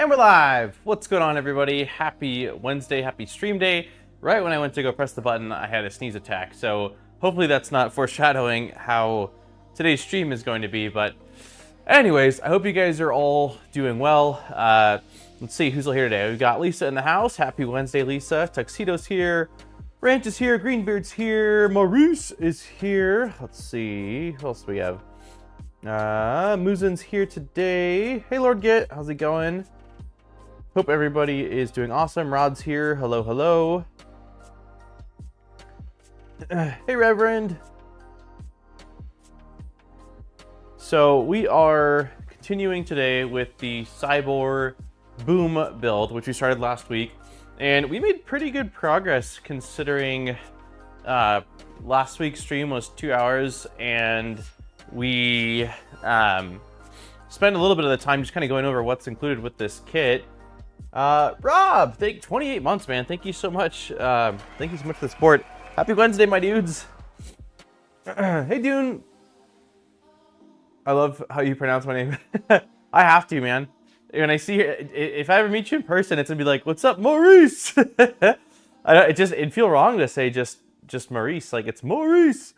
And we're live! What's going on, everybody? Happy Wednesday, happy stream day. Right when I went to go press the button, I had a sneeze attack. So hopefully that's not foreshadowing how today's stream is going to be. But anyways, I hope you guys are all doing well. Let's see who's all here today. We've got Lisa in the house. Happy Wednesday, Lisa. Tuxedo's here. Ranch is here. Greenbeard's here. Maurice is here. Let's see. Who else do we have? Muzin's here today. Hey, Lord Git. How's it going? Hope everybody is doing awesome. Rod's here. Hello, hello. Hey, Reverend. So we are continuing today with the Siboor Boom build, which we started last week. And we made pretty good progress considering last week's stream was 2 hours and we spent a little bit of the time just kind of going over what's included with this kit. Rob, 28 months, man. Thank you so much. Thank you so much for the support. Happy Wednesday, my dudes. Hey, Dune. I love how you pronounce my name. I have to, man. When I see if I ever meet you in person, it's gonna be like, "What's up, Maurice?" It'd feel wrong to say just Maurice, like it's Maurice.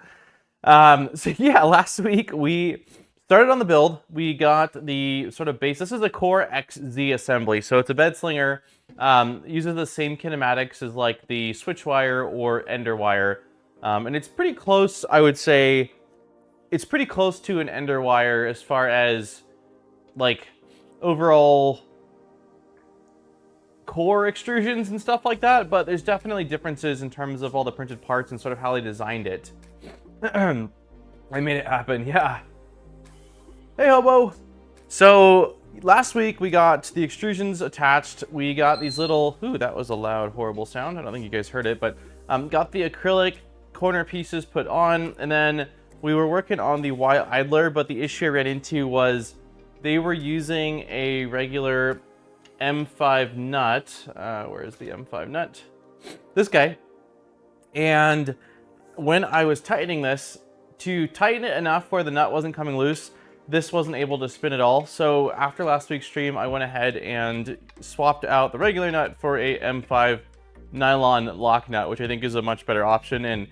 So yeah, last week we started on the build. We got the sort of base. This is a CoreXZ assembly, so it's a bed slinger. Uses the same kinematics as like the switch wire or ender wire, and it's pretty close. I would say it's pretty close to an ender wire as far as like overall core extrusions and stuff like that. But there's definitely differences in terms of all the printed parts and sort of how they designed it. I made it happen, yeah. Hey, Hobo. So last week we got the extrusions attached. We got these little, ooh, that was a loud, horrible sound. I don't think you guys heard it, but got the acrylic corner pieces put on, and then we were working on the Y idler, but the issue I ran into was they were using a regular M5 nut. Where is the M5 nut? This guy. And when I was tightening this, to tighten it enough where the nut wasn't coming loose, this wasn't able to spin at all. So after last week's stream, I went ahead and swapped out the regular nut for a M5 nylon lock nut, which I think is a much better option. And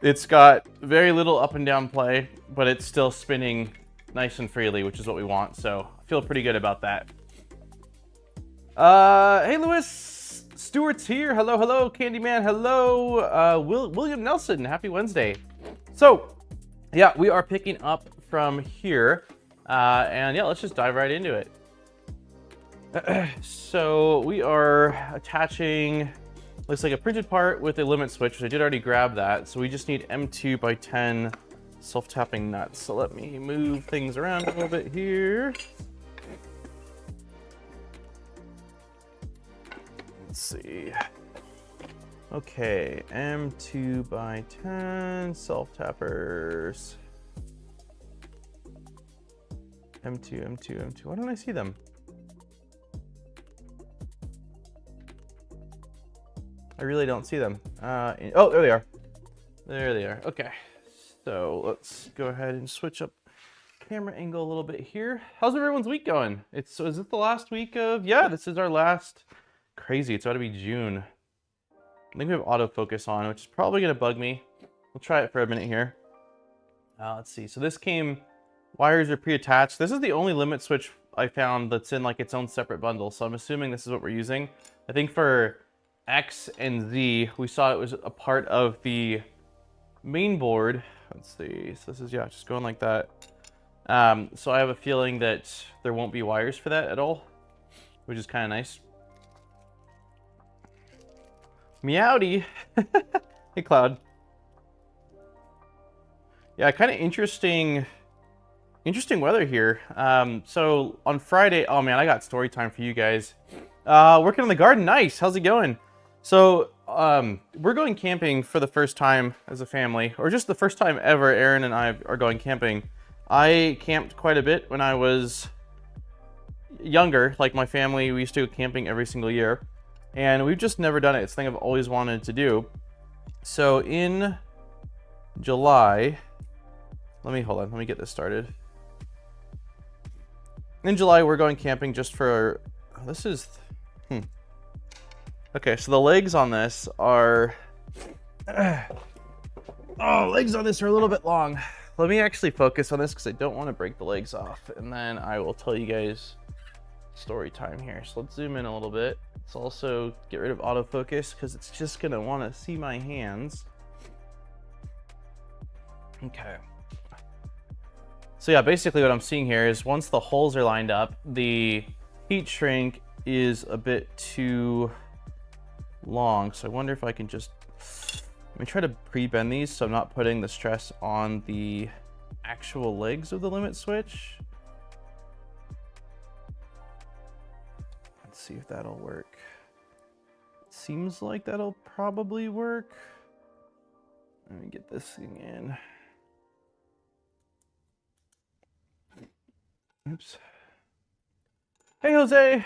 it's got very little up and down play, but it's still spinning nice and freely, which is what we want. So I feel pretty good about that. Hey, Lewis. Stewart's here. Hello, hello. Candyman, hello. William Nelson, happy Wednesday. So, yeah, we are picking up from here. And yeah, let's just dive right into it. So we are attaching, looks like a printed part with a limit switch, which I did already grab that. So we just need M2 by 10 self-tapping nuts. So let me move things around a little bit here. Let's see. Okay, M2 by 10 self-tappers. M2. Why don't I see them? I really don't see them. Oh, there they are. There they are. Okay. So let's go ahead and switch up camera angle a little bit here. How's everyone's week going? So is it the last week of, yeah, this is our last, crazy, it's about to be June. I think we have autofocus on, which is probably gonna bug me. We'll try it for a minute here. Let's see, so this came, wires are pre-attached. This is the only limit switch I found that's in like its own separate bundle. So I'm assuming this is what we're using. I think for X and Z, we saw it was a part of the main board. Let's see, so this is, yeah, just going like that. So I have a feeling that there won't be wires for that at all, which is kind of nice. Meowdy. Hey, Cloud. Yeah, kind of interesting weather here. So on Friday, oh man, I got story time for you guys. Working on the garden, nice. How's it going? So we're going camping for the first time as a family, or just the first time ever. Aaron and I are going camping. I camped quite a bit when I was younger. Like my family, we used to go camping every single year, and we've just never done it. It's a thing I've always wanted to do. So in July, let me get this started. In July, we're going camping just for this is... Okay, so the legs on this are... Oh, legs on this are a little bit long. Let me actually focus on this because I don't want to break the legs off. And then I will tell you guys story time here. So let's zoom in a little bit. Let's also get rid of autofocus because it's just going to want to see my hands. Okay. So yeah, basically what I'm seeing here is once the holes are lined up, the heat shrink is a bit too long. So I wonder if I can just... Let me try to pre-bend these so I'm not putting the stress on the actual legs of the limit switch. Let's see if that'll work. It seems like that'll probably work. Let me get this thing in. Oops. Hey, Jose.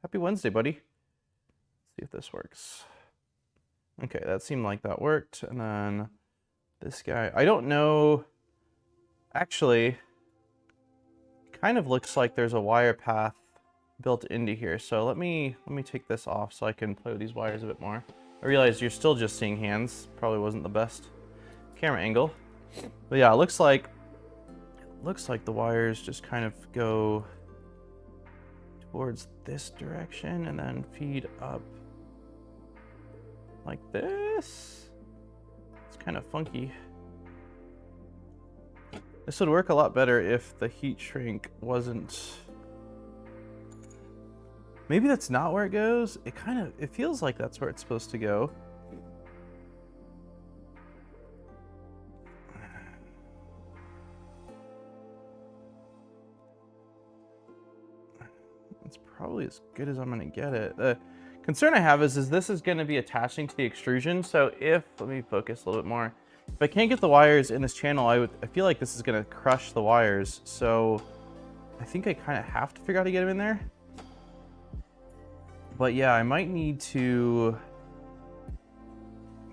Happy Wednesday, buddy. Let's see if this works. Okay, that seemed like that worked. And then this guy, I don't know. Actually, kind of looks like there's a wire path built into here. So let me take this off so I can play with these wires a bit more. I realize you're still just seeing hands. Probably wasn't the best camera angle. But yeah, it looks like the wires just kind of go towards this direction and then feed up like this. It's kind of funky. This would work a lot better if the heat shrink wasn't... Maybe that's not where it goes. It feels like that's where it's supposed to go. It's probably as good as I'm gonna get it. The concern I have is this is gonna be attaching to the extrusion. So let me focus a little bit more. If I can't get the wires in this channel, I feel like this is gonna crush the wires. So I think I kind of have to figure out how to get them in there. But yeah, I might need to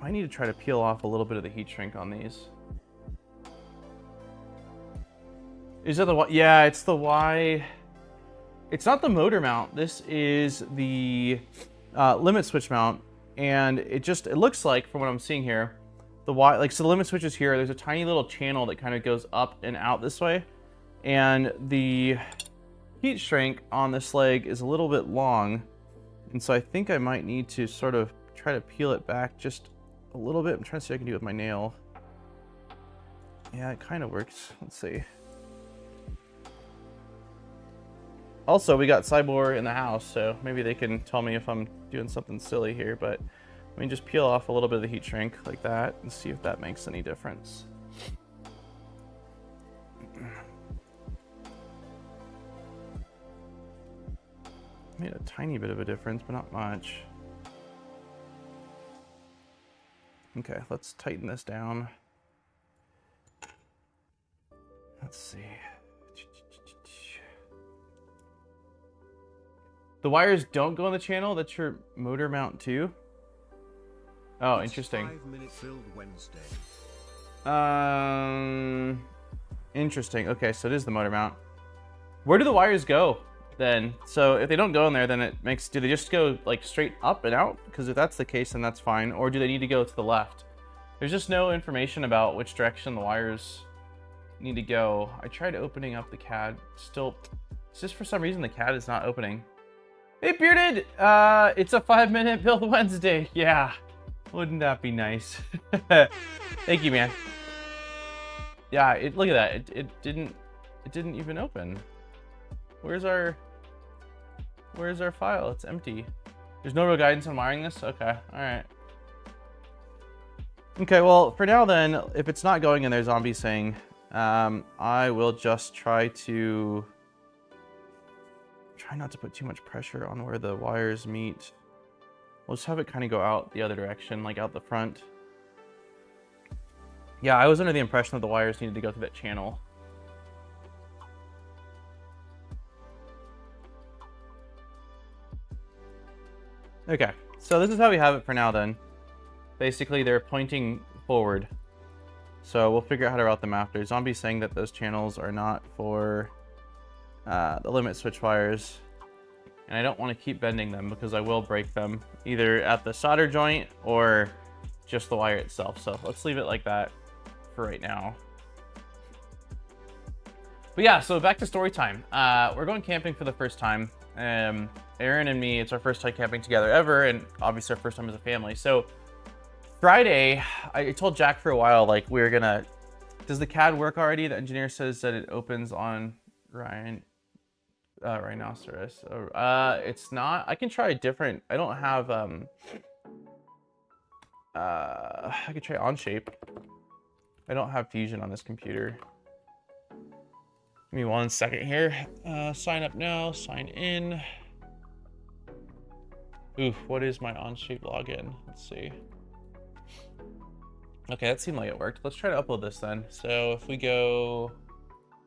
try to peel off a little bit of the heat shrink on these. Is that the Y? Yeah, it's the Y. It's not the motor mount. This is the limit switch mount, and it looks like, from what I'm seeing here, the Y, like, so the limit switch is here. There's a tiny little channel that kind of goes up and out this way, and the heat shrink on this leg is a little bit long, and so I think I might need to sort of try to peel it back just a little bit. I'm trying to see what I can do with my nail. Yeah, it kind of works. Let's see. Also, we got Siboor in the house, so maybe they can tell me if I'm doing something silly here, but let me just peel off a little bit of the heat shrink like that and see if that makes any difference. Made a tiny bit of a difference, but not much. Okay, let's tighten this down. Let's see. The wires don't go on the channel. That's your motor mount too. Oh, interesting. 5-minute build Wednesday. Interesting. Okay, so it is the motor mount. Where do the wires go then? So if they don't go in there, then do they just go like straight up and out? Because if that's the case, then that's fine. Or do they need to go to the left? There's just no information about which direction the wires need to go. I tried opening up the CAD. Still, it's just for some reason the CAD is not opening. Hey, Bearded! It's a 5-minute build Wednesday. Yeah, wouldn't that be nice? Thank you, man. Yeah, look at that. It didn't even open. Where's our file? It's empty. There's no real guidance on wiring this? Okay, all right. Okay, well, for now then, if it's not going in there, Zombie's saying, I will just try not to put too much pressure on where the wires meet. We'll just have it kind of go out the other direction, like out the front. Yeah, I was under the impression that the wires needed to go through that channel. Okay, so this is how we have it for now then. Basically, they're pointing forward. So we'll figure out how to route them after. Zombie's saying that those channels are not for the limit switch wires. and I don't want to keep bending them because I will break them either at the solder joint or just the wire itself. So let's leave it like that for right now. But yeah, so back to story time. We're going camping for the first time. Aaron and me, it's our first time camping together ever, and obviously our first time as a family. So Friday, I told Jack for a while, like, we were gonna, does the CAD work already? The engineer says that it opens on Rhinoceros. It's not. I can try a different, I don't have, I could try Onshape. I don't have Fusion on this computer. Give me 1 second here. Sign up now, sign in. Oof, what is my Onshape login? Let's see. Okay, that seemed like it worked. Let's try to upload this then. So if we go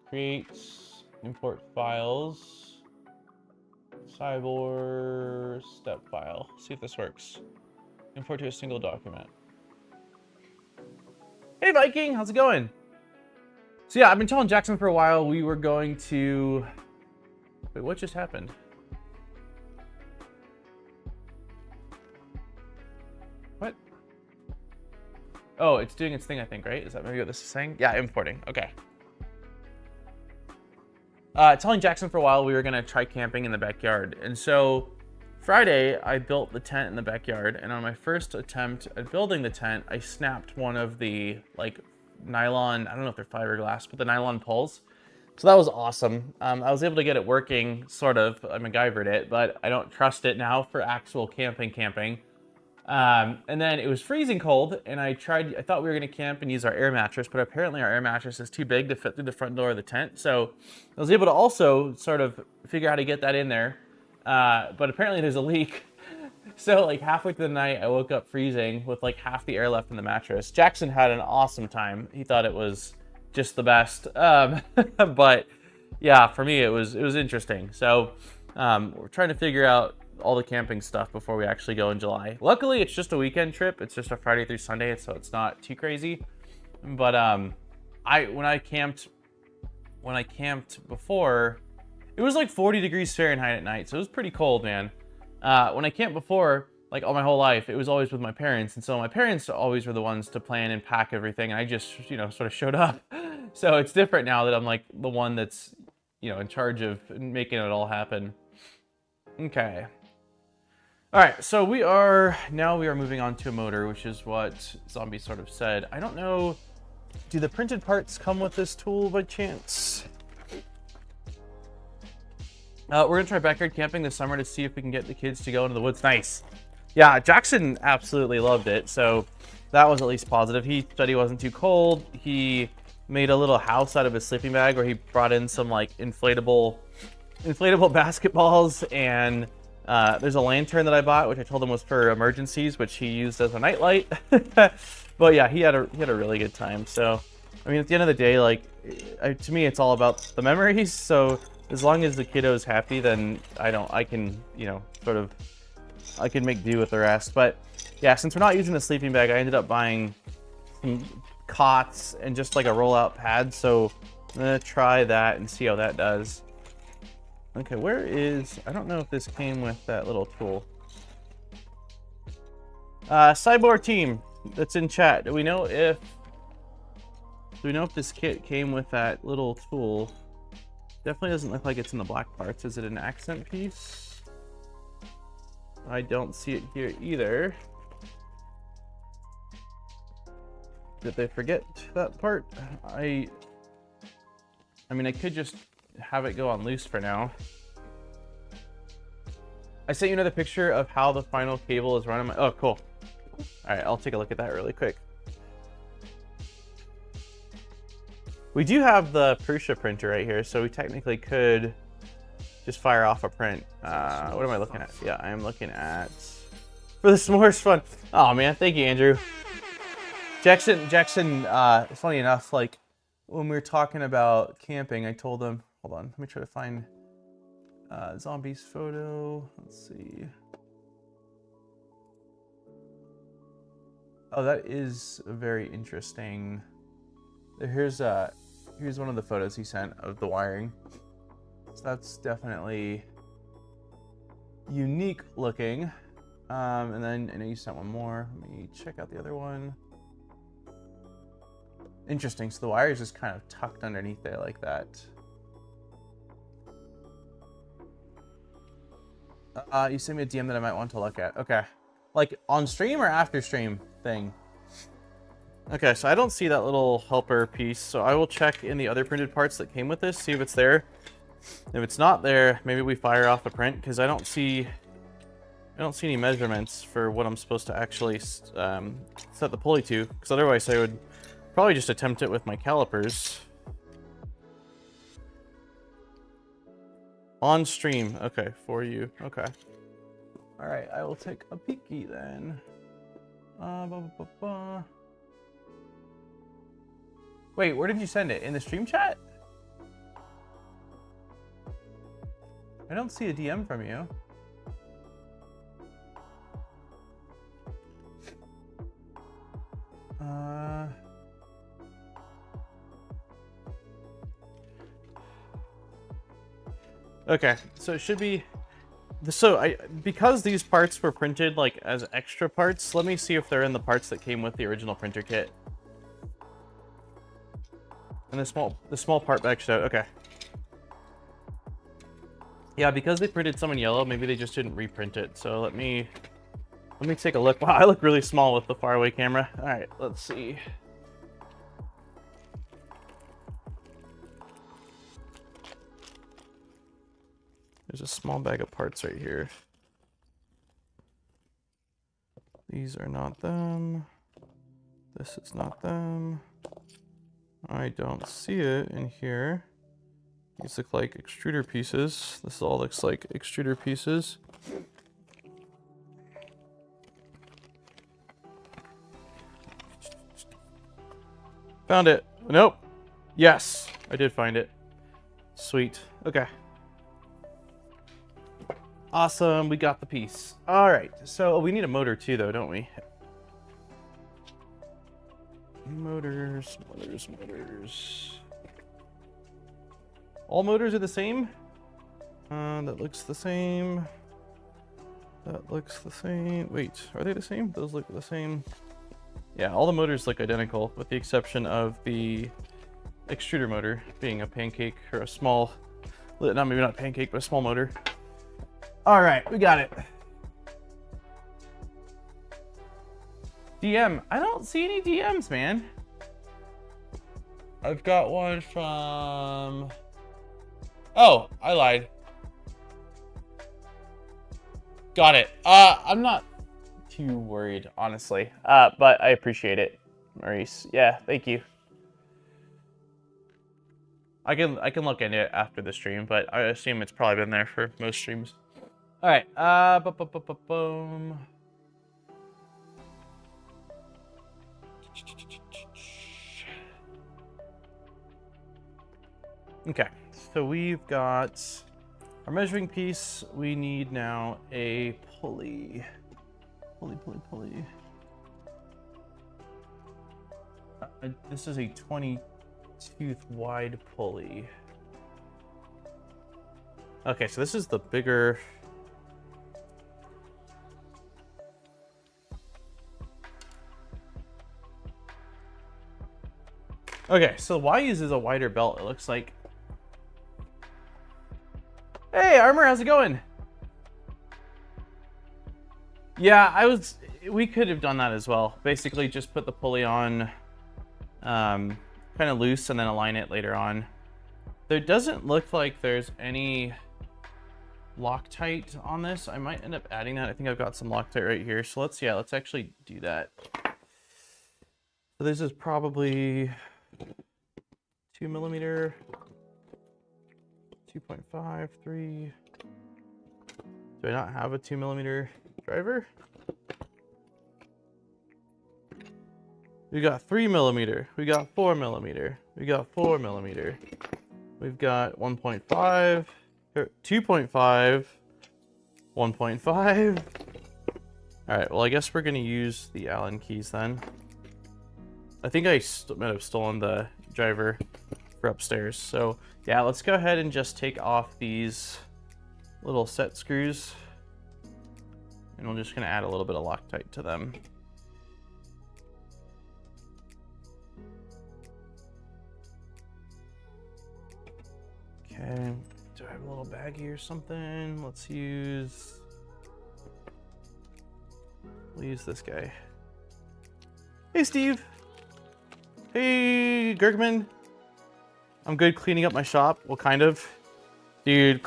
create, import files, Siboor, step file. See if this works. Import to a single document. Hey Viking, how's it going? So yeah, I've been telling Jackson for a while we were going to... Wait, what just happened? What? Oh, it's doing its thing, I think, right? Is that maybe what this is saying? Yeah, importing. Okay. Telling Jackson for a while we were gonna try camping in the backyard. And so Friday, I built the tent in the backyard, and on my first attempt at building the tent, I snapped one of the, like, nylon, I don't know if they're fiberglass, but the nylon poles. So that was awesome. I was able to get it working, sort of. I MacGyvered it, but I don't trust it now for actual camping. And then it was freezing cold, and I thought we were gonna camp and use our air mattress, but apparently our air mattress is too big to fit through the front door of the tent. So I was able to also sort of figure out how to get that in there. But apparently there's a leak. So like halfway through the night, I woke up freezing with like half the air left in the mattress. Jackson had an awesome time. He thought it was just the best. But yeah, for me, it was interesting. So we're trying to figure out all the camping stuff before we actually go in July. Luckily, it's just a weekend trip. It's just a Friday through Sunday, so it's not too crazy. But when I camped before, it was like 40 degrees Fahrenheit at night, so it was pretty cold, man. When I camped before, like all my whole life, it was always with my parents, and so my parents always were the ones to plan and pack everything, and I just, sort of showed up. So it's different now that I'm like the one that's, in charge of making it all happen. Okay. All right, so we are moving on to a motor, which is what Zombie sort of said. I don't know, do the printed parts come with this tool by chance? We're gonna try backyard camping this summer to see if we can get the kids to go into the woods. Nice. Yeah, Jackson absolutely loved it, so that was at least positive. He said he wasn't too cold. He made a little house out of his sleeping bag where he brought in some like inflatable basketballs, and there's a lantern that I bought, which I told him was for emergencies, which he used as a nightlight. But yeah, he had a really good time. So, I mean, at the end of the day, like, to me, it's all about the memories. So as long as the kiddo's happy, then I can make do with the rest. But yeah, since we're not using the sleeping bag, I ended up buying some cots and just like a rollout pad. So I'm gonna try that and see how that does. Okay, I don't know if this came with that little tool. Siboor team that's in chat, do we know if this kit came with that little tool? Definitely doesn't look like it's in the black parts. Is it an accent piece? I don't see it here either. Did they forget that part? I mean, I could just have it go on loose for now. I sent you another picture of how the final cable is run on my... Oh, cool. All right, I'll take a look at that really quick. We do have the Prusa printer right here, so we technically could just fire off a print. What am I looking at? Yeah, I am looking at... For the s'mores fun. Oh, man, thank you, Andrew. Jackson, funny enough, like, when we were talking about camping, I told him... Hold on, let me try to find Zombie's photo. Let's see. Oh, that is very interesting. Here's one of the photos he sent of the wiring. So that's definitely unique looking. And then I know you sent one more. Let me check out the other one. Interesting. So the wire is just kind of tucked underneath there like that. You sent me a DM that I might want to look at. Okay. Like on stream or after stream thing? Okay, so I don't see that little helper piece, so I will check in the other printed parts that came with this, see if it's there. If it's not there, maybe we fire off a print, because I don't see any measurements for what I'm supposed to actually set the pulley to, because otherwise I would probably just attempt it with my calipers. On stream. Okay, for you. Okay. All right, I will take a peeky then. Wait, where did you send it? In the stream chat? I don't see a DM from you. Okay, so it should be. So because these parts were printed like as extra parts, let me see if they're in the parts that came with the original printer kit. And the small part back out. Okay. Yeah, because they printed some in yellow, maybe they just didn't reprint it. So let me take a look. Wow, I look really small with the faraway camera. All right, let's see. There's a small bag of parts right here. These are not them. This is not them. I don't see it in here. These look like extruder pieces. This all looks like extruder pieces. Found it. Nope. Yes, I did find it. Sweet. Okay. Awesome, we got the piece. All right, so we need a motor too, though, don't we? Motors. All motors are the same? That looks the same. That looks the same. Wait, are they the same? Those look the same. Yeah, all the motors look identical, with the exception of the extruder motor being a pancake, or a small, no, maybe not pancake, but a small motor. All right, we got it. DM. I don't see any DMs, man. I've got one from... Oh, I lied. Got it. I'm not too worried, honestly. But I appreciate it, Maurice. Yeah, thank you. I can look into it after the stream, but I assume it's probably been there for most streams. All right. Boom. Okay, so we've got our measuring piece. We need now a pulley. Pulley. This is a 20-tooth wide pulley. Okay, so this is the bigger... Okay, so Y uses a wider belt, it looks like. Hey, Armor, how's it going? Yeah, we could have done that as well. Basically, just put the pulley on kind of loose and then align it later on. There doesn't look like there's any Loctite on this. I might end up adding that. I think I've got some Loctite right here. So let's actually do that. So this is probably 2mm, 2.5, 3. Do I not have a 2mm driver? We got 3mm, we got 4mm, we got 4mm, we've got 1.5, 2.5, 1.5. All right, well, I guess we're gonna use the Allen keys then. I think I might have stolen the driver for upstairs. So yeah, let's go ahead and just take off these little set screws. And we're just gonna add a little bit of Loctite to them. Okay, do I have a little baggie or something? We'll use this guy. Hey, Steve. Hey, Gergman. I'm good cleaning up my shop. Well, kind of. Dude,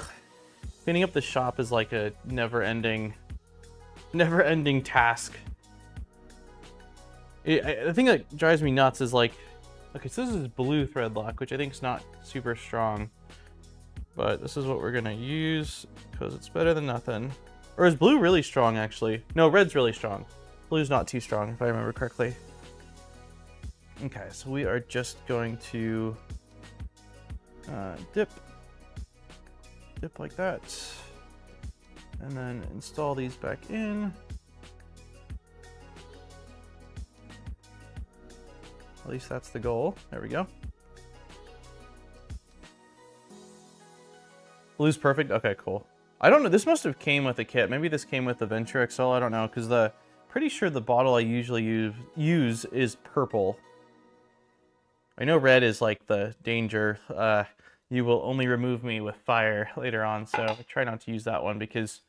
cleaning up the shop is like a never-ending task. The thing that drives me nuts is like, okay, so this is blue thread lock, which I think is not super strong. But this is what we're gonna use because it's better than nothing. Or is blue really strong, actually? No, red's really strong. Blue's not too strong, if I remember correctly. Okay, so we are just going to dip like that. And then install these back in. At least that's the goal. There we go. Blue's perfect. Okay, cool. I don't know. This must have came with a kit. Maybe this came with the Venture XL. I don't know, because pretty sure the bottle I usually use is purple. I know red is like the danger. You will only remove me with fire later on, so I try not to use that one because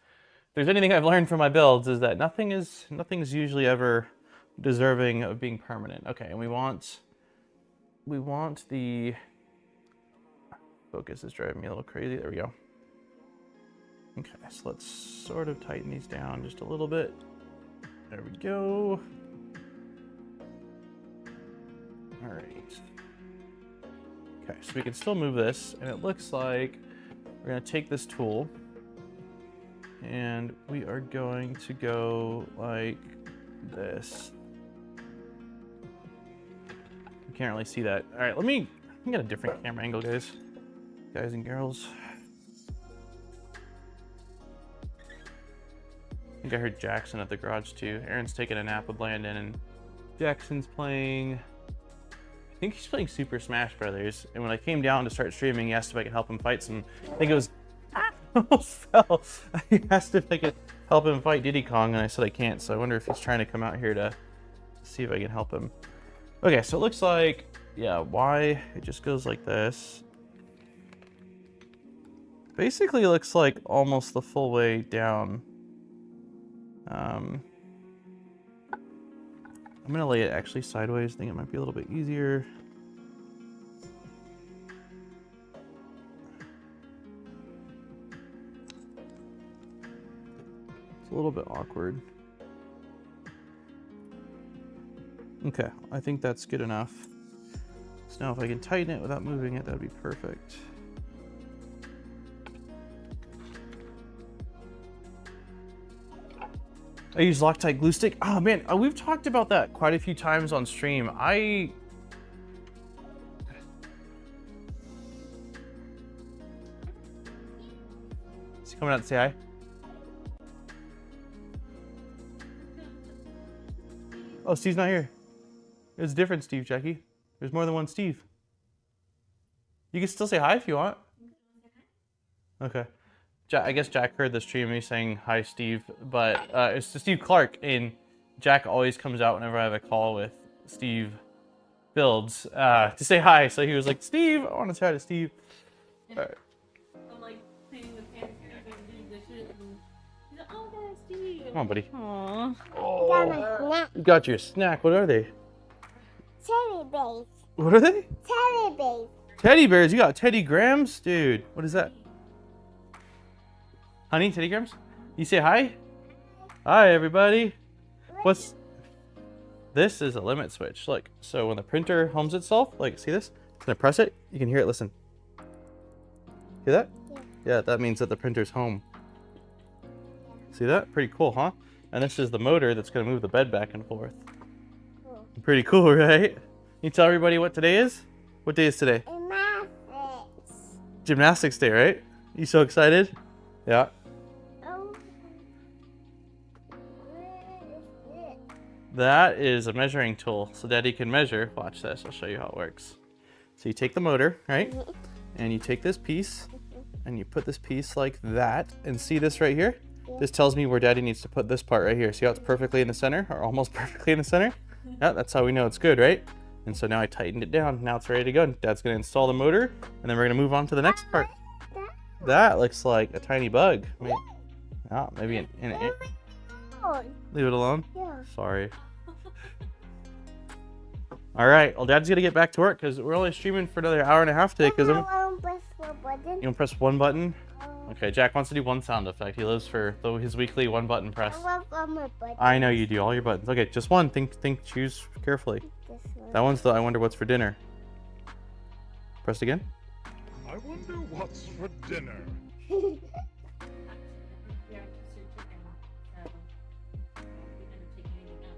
if there's anything I've learned from my builds is that nothing's usually ever deserving of being permanent. Okay, and we want the focus is driving me a little crazy. There we go. Okay, so let's sort of tighten these down just a little bit. There we go. All right. Okay, so we can still move this, and it looks like we're gonna take this tool and we are going to go like this. You can't really see that. All right, let me get a different camera angle, guys and girls. I think I heard Jackson at the garage too. Aaron's taking a nap with Landon, and Jackson's playing, I think he's playing Super Smash Brothers. And when I came down to start streaming, he asked if I could help him fight some, I think it was, almost fell. He asked if I could help him fight Diddy Kong, and I said I can't, so I wonder if he's trying to come out here to see if I can help him. Okay, so it looks like, yeah, Y, it just goes like this. Basically looks like almost the full way down. I'm gonna lay it actually sideways. I think it might be a little bit easier. It's a little bit awkward. Okay, I think that's good enough. So now if I can tighten it without moving it, that'd be perfect. I use Loctite glue stick. Oh man, we've talked about that quite a few times on stream. Is he coming out to say hi? Oh, Steve's not here. There's a different Steve, Jackie. There's more than one Steve. You can still say hi if you want. Okay. I guess Jack heard the stream me saying hi, Steve, but it's to Steve Clark, and Jack always comes out whenever I have a call with Steve Builds to say hi. So he was like, Steve, I want to chat to Steve. All right. I'm like cleaning the pantry and doing dishes, and he's like, oh, there's Steve. Come on, buddy. Aww. Oh, you got your snack. What are they? Teddy bears. What are they? Teddy bears. Teddy bears. You got Teddy Grahams? Dude, what is that? Honey, Teddy Grahams? You say hi? Hi, everybody. What's... This is a limit switch. Look, so when the printer homes itself, like, see this? When I press it, you can hear it, listen. Hear that? Yeah. Yeah, that means that the printer's home. See that? Pretty cool, huh? And this is the motor that's going to move the bed back and forth. Cool. Pretty cool, right? You tell everybody what today is? What day is today? Gymnastics. Gymnastics day, right? You so excited? Yeah. Oh. That is a measuring tool, so Daddy can measure. Watch this, I'll show you how it works. So you take the motor, right? And you take this piece, and you put this piece like that, and see this right here? This tells me where Daddy needs to put this part right here. See how it's perfectly in the center, or almost perfectly in the center? Yeah, that's how we know it's good, right? And so now I tightened it down. Now it's ready to go. Dad's gonna install the motor, and then we're gonna move on to the next part. That looks like a tiny bug. I mean, oh, maybe in it. Leave it alone? Yeah. Sorry. All right, well, Dad's gonna get back to work because we're only streaming for another hour and a half today. Because I want to press one button. You wanna press one button? Okay, Jack wants to do one sound effect. He lives for his weekly one button press. I want one more button. I know you do all your buttons. Okay, just one. Think, choose carefully. This one. That one's the I wonder what's for dinner. Press again. I wonder what's for dinner. Yeah, just your chicken. So, you're gonna take anything out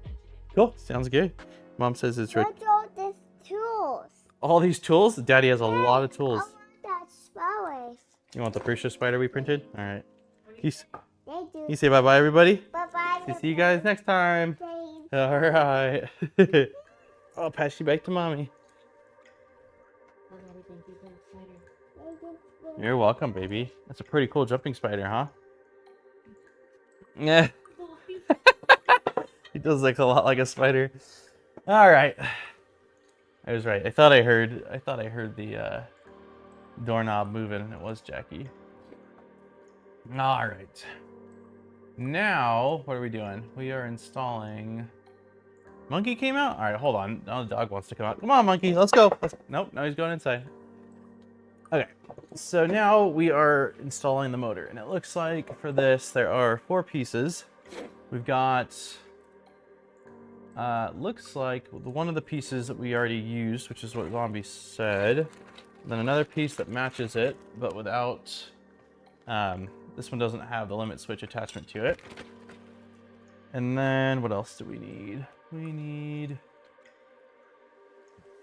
because you touch it. Cool, sounds good. Mom says it's right. What's all these tools? All these tools? Daddy has a lot of tools. I want that flowers. You want the Prusa spider we printed? All right. Peace. They do. You say bye-bye, everybody? Bye-bye. See you guys next time. Bye. All right. I'll pass you back to Mommy. Oh, Daddy, thank you for the spider. You're welcome, baby. That's a pretty cool jumping spider, huh? Yeah. He does look a lot like a spider. All right. I was right. I thought I heard the doorknob moving, and it was Jackie. All right. Now, what are we doing? We are installing. Monkey came out? All right, hold on. Now the dog wants to come out. Come on, Monkey. Let's go. Nope, now he's going inside. Okay, so now we are installing the motor, and it looks like for this there are 4 pieces. We've got looks like one of the pieces that we already used, which is what Zombie said. Then another piece that matches it, but without this one doesn't have the limit switch attachment to it. And then what else do we need? We need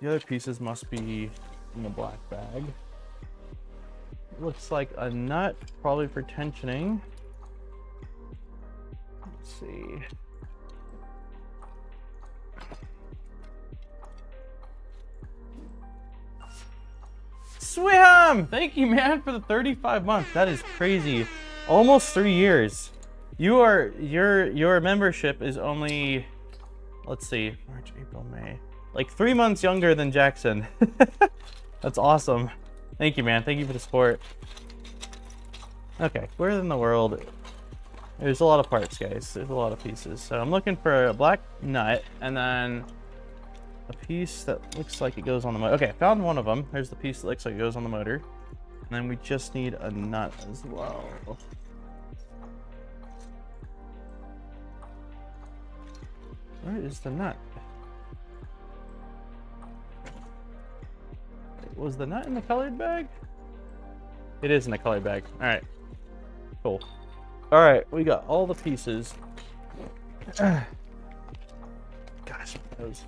the other pieces must be in the black bag. Looks like a nut, probably for tensioning. Let's see. Swim! Thank you, man, for the 35 months. That is crazy. Almost 3 years. Your membership is only, let's see, March, April, May. Like 3 months younger than Jackson. That's awesome. Thank you, man. Thank you for the support. Okay, where in the world? There's a lot of parts, guys. There's a lot of pieces. So I'm looking for a black nut and then a piece that looks like it goes on the motor. Okay, found one of them. There's the piece that looks like it goes on the motor. And then we just need a nut as well. Where is the nut? Was the nut in the colored bag? It is in the colored bag. All right, cool. All right, we got all the pieces. Gosh, those.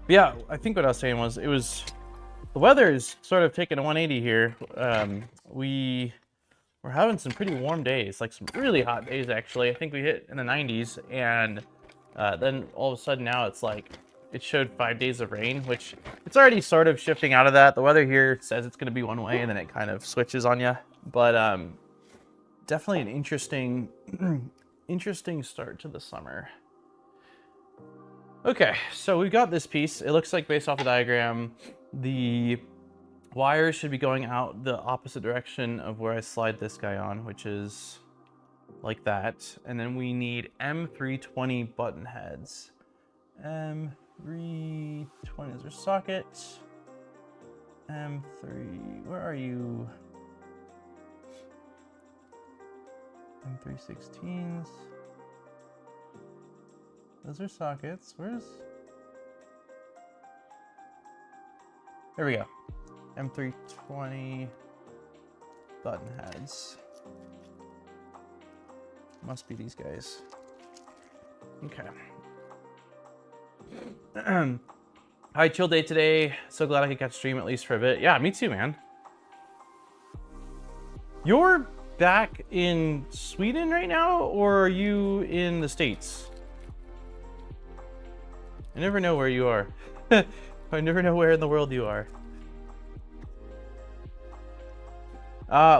Yeah, I think what I was saying was the weather is sort of taking a 180 here. We're having some pretty warm days, like some really hot days actually. I think we hit in the 90s, and then all of a sudden now it's like it showed 5 days of rain, which it's already sort of shifting out of that. The weather here says it's going to be one way, and then it kind of switches on you. But definitely an interesting start to the summer. Okay, so we've got this piece. It looks like based off the diagram, the wires should be going out the opposite direction of where I slide this guy on, which is like that. And then we need M320 button heads. M320 is our socket. M3, where are you? M316s. Those are sockets. Where's... There we go. M320 button heads. Must be these guys. Okay. Hi, chill day today. So glad I could catch stream at least for a bit. Yeah, me too, man. You're back in Sweden right now, or are you in the States? I never know where you are. I never know where in the world you are.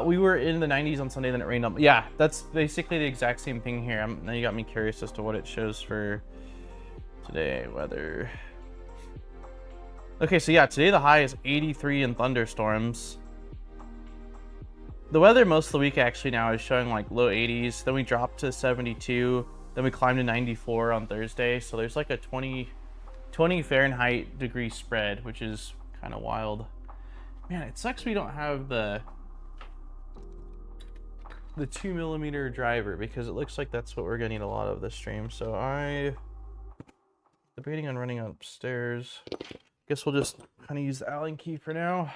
We were in the 90s on Sunday, then it rained up. Yeah, that's basically the exact same thing here. Now you got me curious as to what it shows for today weather. Okay, so yeah, today the high is 83 in thunderstorms. The weather most of the week actually now is showing like low 80s. Then we dropped to 72. Then we climbed to 94 on Thursday. So there's like a 20 Fahrenheit degree spread, which is kind of wild. Man, it sucks we don't have the 2mm driver, because it looks like that's what we're gonna need a lot of this stream. So I'm debating on running upstairs. Guess we'll just kind of use the Allen key for now.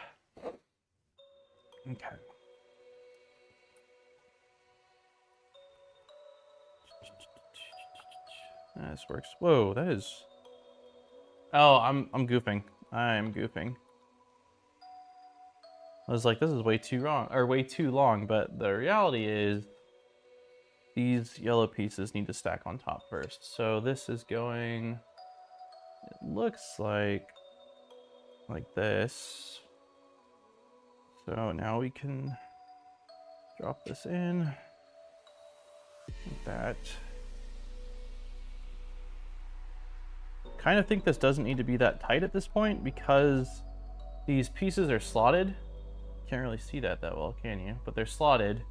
Okay. This works. Whoa, that is. Oh, I'm goofing. I'm goofing. I was like, this is way too long, but the reality is these yellow pieces need to stack on top first. So this is going, it looks like this. So now we can drop this in like that. Kind of think this doesn't need to be that tight at this point because these pieces are slotted. Can't really see that well, can you? But they're slotted.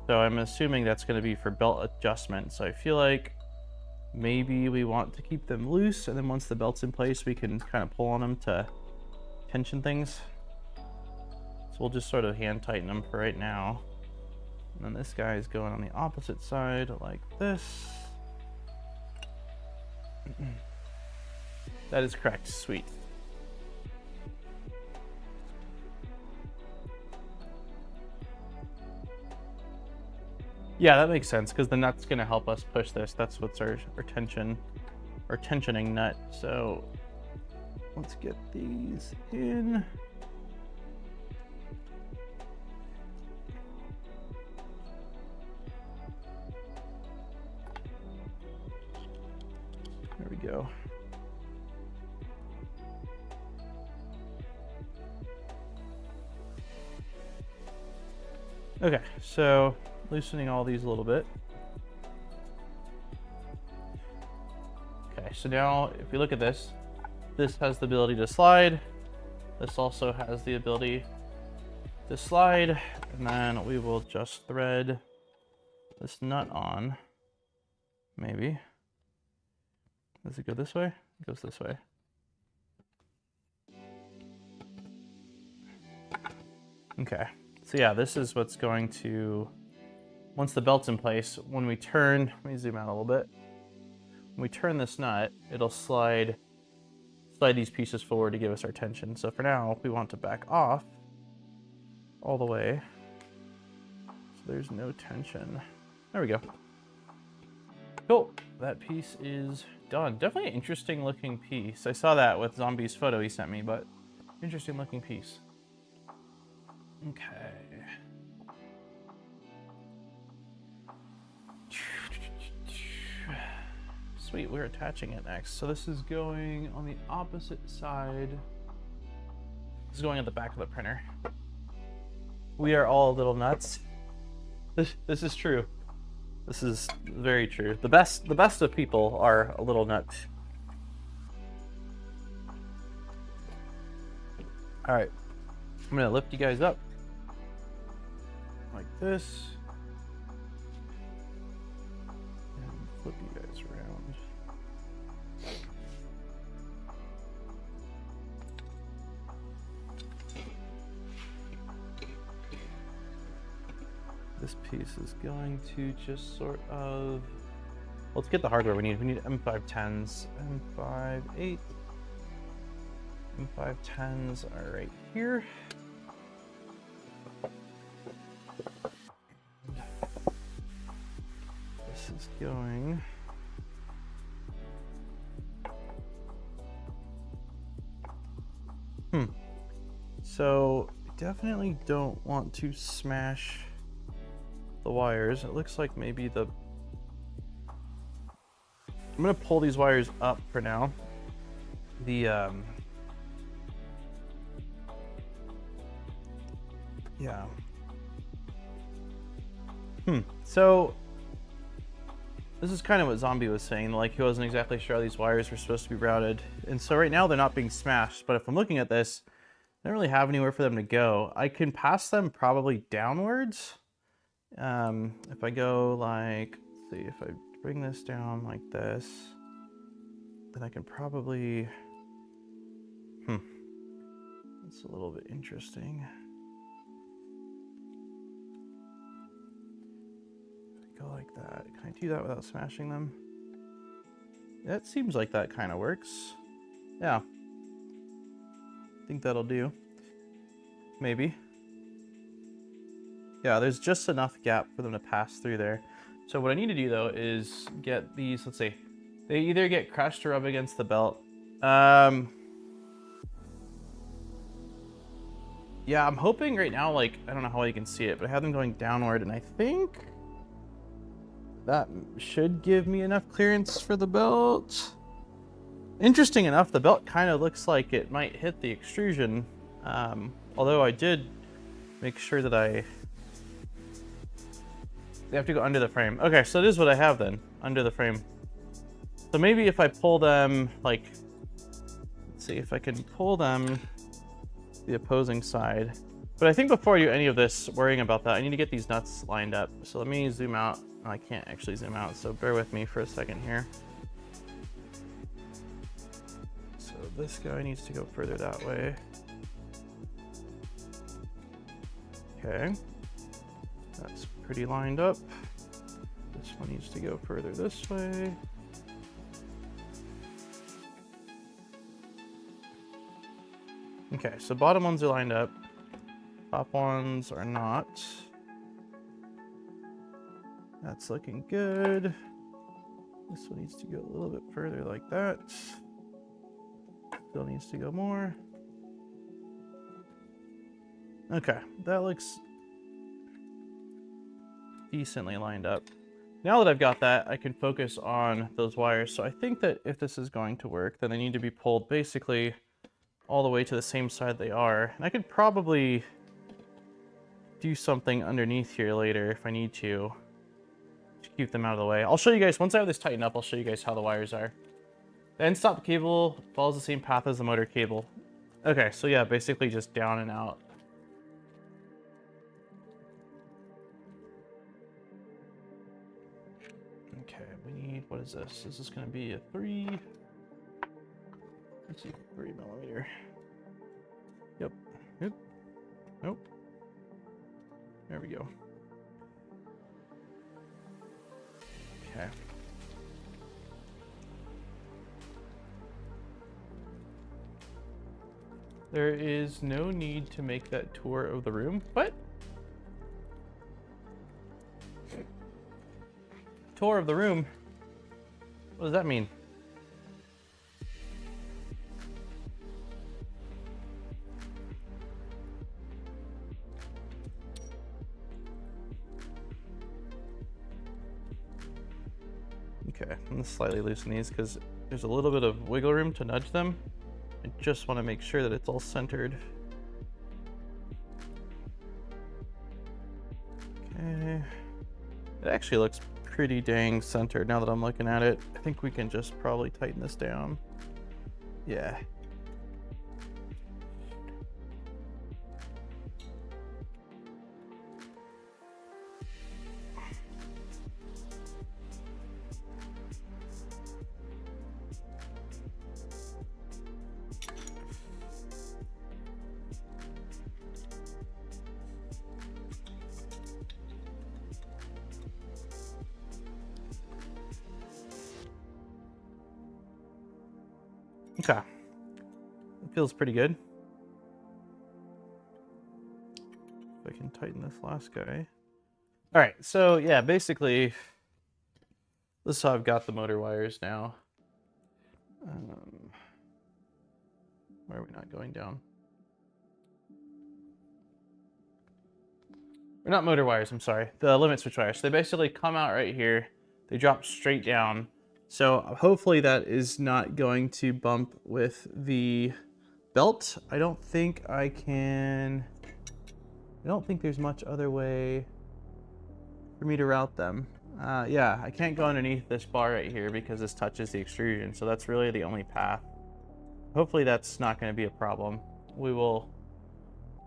So I'm assuming that's going to be for belt adjustment. So I feel like maybe we want to keep them loose, and then once the belt's in place, we can kind of pull on them to tension things. So we'll just sort of hand tighten them for right now. And then this guy is going on the opposite side like this. That is correct. Sweet. Yeah, that makes sense, because the nut's going to help us push this. That's what's our tensioning nut. So let's get these in. There we go. Okay, so loosening all these a little bit. Okay, so now if we look at this, this has the ability to slide. This also has the ability to slide. And then we will just thread this nut on. Maybe. Does it go this way? It goes this way. Okay. So yeah, this is what's going to, once the belt's in place, when we turn, let me zoom out a little bit. When we turn this nut, it'll slide these pieces forward to give us our tension. So for now, we want to back off all the way. So there's no tension. There we go. Cool, that piece is done. Definitely an interesting looking piece. I saw that with Zombie's photo he sent me, but interesting looking piece. Okay. Sweet, we're attaching it next. So this is going on the opposite side. This is going at the back of the printer. We are all little nuts. This is true. This is very true. The best of people are a little nuts. All right, I'm gonna lift you guys up like this and flip you guys around. This piece is going to just sort of, let's get the hardware we need. We need M510s, M58. M510s are right here. This is going. So definitely don't want to smash the wires. It looks like maybe I'm gonna pull these wires up for now. Yeah, So this is kind of what Zombie was saying, like he wasn't exactly sure how these wires were supposed to be routed. And so right now they're not being smashed, but if I'm looking at this, I don't really have anywhere for them to go. I can pass them probably downwards. If I go like, let's see, if I bring this down like this, then I can probably, that's a little bit interesting. Go like that. Can I do that without smashing them? That seems like that kind of works. Yeah. I think that'll do. Maybe. Yeah, there's just enough gap for them to pass through there. So what I need to do though is get these, let's see, they either get crushed or rub against the belt. Yeah, I'm hoping right now, like, I don't know how well you can see it, but I have them going downward, and I think that should give me enough clearance for the belt. Interesting enough, the belt kind of looks like it might hit the extrusion, although I did make sure that they have to go under the frame. Okay, so it is what I have then, under the frame. So maybe if I pull them, like, let's see if I can pull them the opposing side. But I think before I do any of this worrying about that, I need to get these nuts lined up. So let me zoom out. Oh, I can't actually zoom out, so bear with me for a second here. So this guy needs to go further that way. Okay, that's pretty lined up. This one needs to go further this way. Okay, so bottom ones are lined up. Top ones are not. That's looking good. This one needs to go a little bit further like that. Still needs to go more. Okay, that looks decently lined up. Now that I've got that, I can focus on those wires. So I think that if this is going to work, then they need to be pulled basically all the way to the same side they are. And I could probably do something underneath here later if I need to keep them out of the way. I'll show you guys, once I have this tightened up, I'll show you guys how the wires are. The end stop cable follows the same path as the motor cable. Okay, so yeah, basically just down and out. Okay, we need, what is this? This is going to be a 3. Let's see, 3mm. Yep. Yep. Nope. There we go. Okay. There is no need to make that tour of the room. What? Tour of the room? What does that mean? Okay, I'm gonna slightly loosen these because there's a little bit of wiggle room to nudge them. I just want to make sure that it's all centered. Okay. It actually looks pretty dang centered now that I'm looking at it. I think we can just probably tighten this down. Yeah. Okay, it feels pretty good. If I can tighten this last guy. All right, so yeah, basically, this is how I've got the motor wires now. Why are we not going down? Or not motor wires, I'm sorry. The limit switch wires. They basically come out right here. They drop straight down. So hopefully that is not going to bump with the belt. I don't think there's much other way for me to route them. Yeah, I can't go underneath this bar right here because this touches the extrusion, so that's really the only path. Hopefully that's not going to be a problem. We will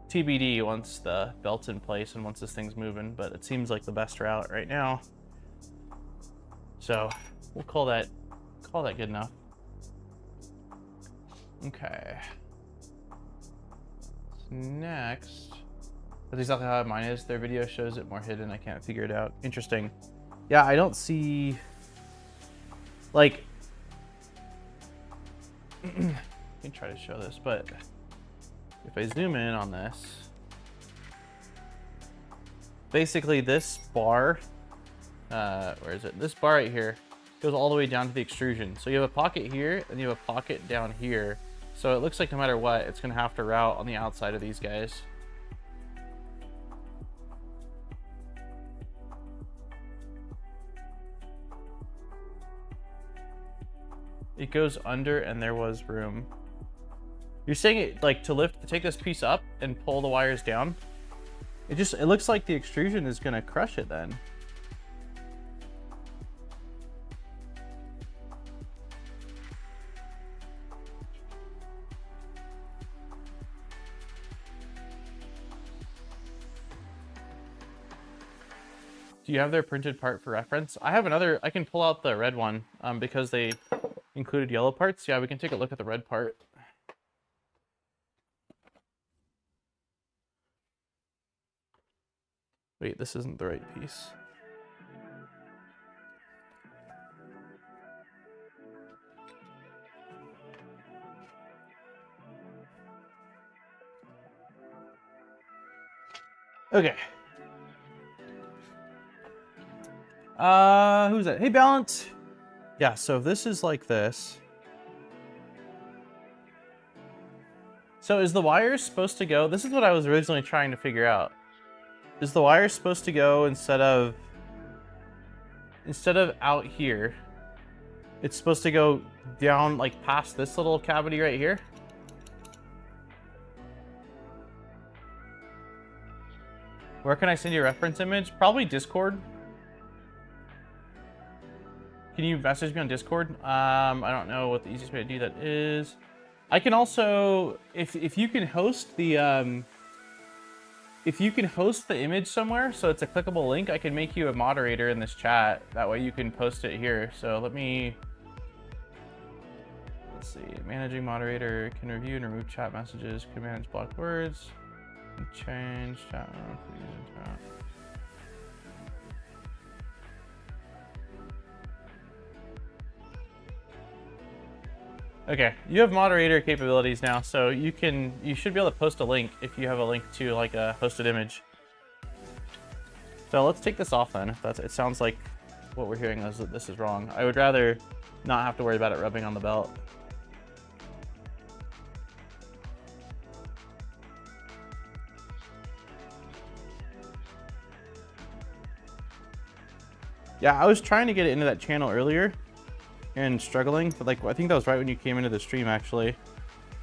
TBD once the belt's in place and once this thing's moving, but it seems like the best route right now. So we'll call that good enough. Okay. Next, that's exactly how mine is. Their video shows it more hidden. I can't figure it out. Interesting. Yeah, I don't see, like, I can try to show this, but if I zoom in on this, basically this bar, where is it? This bar right here goes all the way down to the extrusion. So you have a pocket here and you have a pocket down here. So it looks like no matter what, it's gonna have to route on the outside of these guys. It goes under and there was room. You're saying it like to take this piece up and pull the wires down? It looks like the extrusion is gonna crush it then. Do you have their printed part for reference? I have another, I can pull out the red one because they included yellow parts. Yeah, we can take a look at the red part. Wait, this isn't the right piece. Okay. Who's that? Hey, Balance. Yeah, so if this is like this. So is the wire supposed to go? This is what I was originally trying to figure out. Is the wire supposed to go instead of out here? It's supposed to go down like past this little cavity right here? Where can I send you a reference image? Probably Discord. Can you message me on Discord? I don't know what the easiest way to do that is. I can also, if you can host the image somewhere, so it's a clickable link, I can make you a moderator in this chat. That way you can post it here. So let's see, managing moderator can review and remove chat messages, can manage blocked words, can change chat. Okay, you have moderator capabilities now, so you should be able to post a link if you have a link to like a hosted image. So let's take this off then. If it sounds like what we're hearing is that this is wrong. I would rather not have to worry about it rubbing on the belt. Yeah, I was trying to get it into that channel earlier and struggling, but like I think that was right when you came into the stream actually,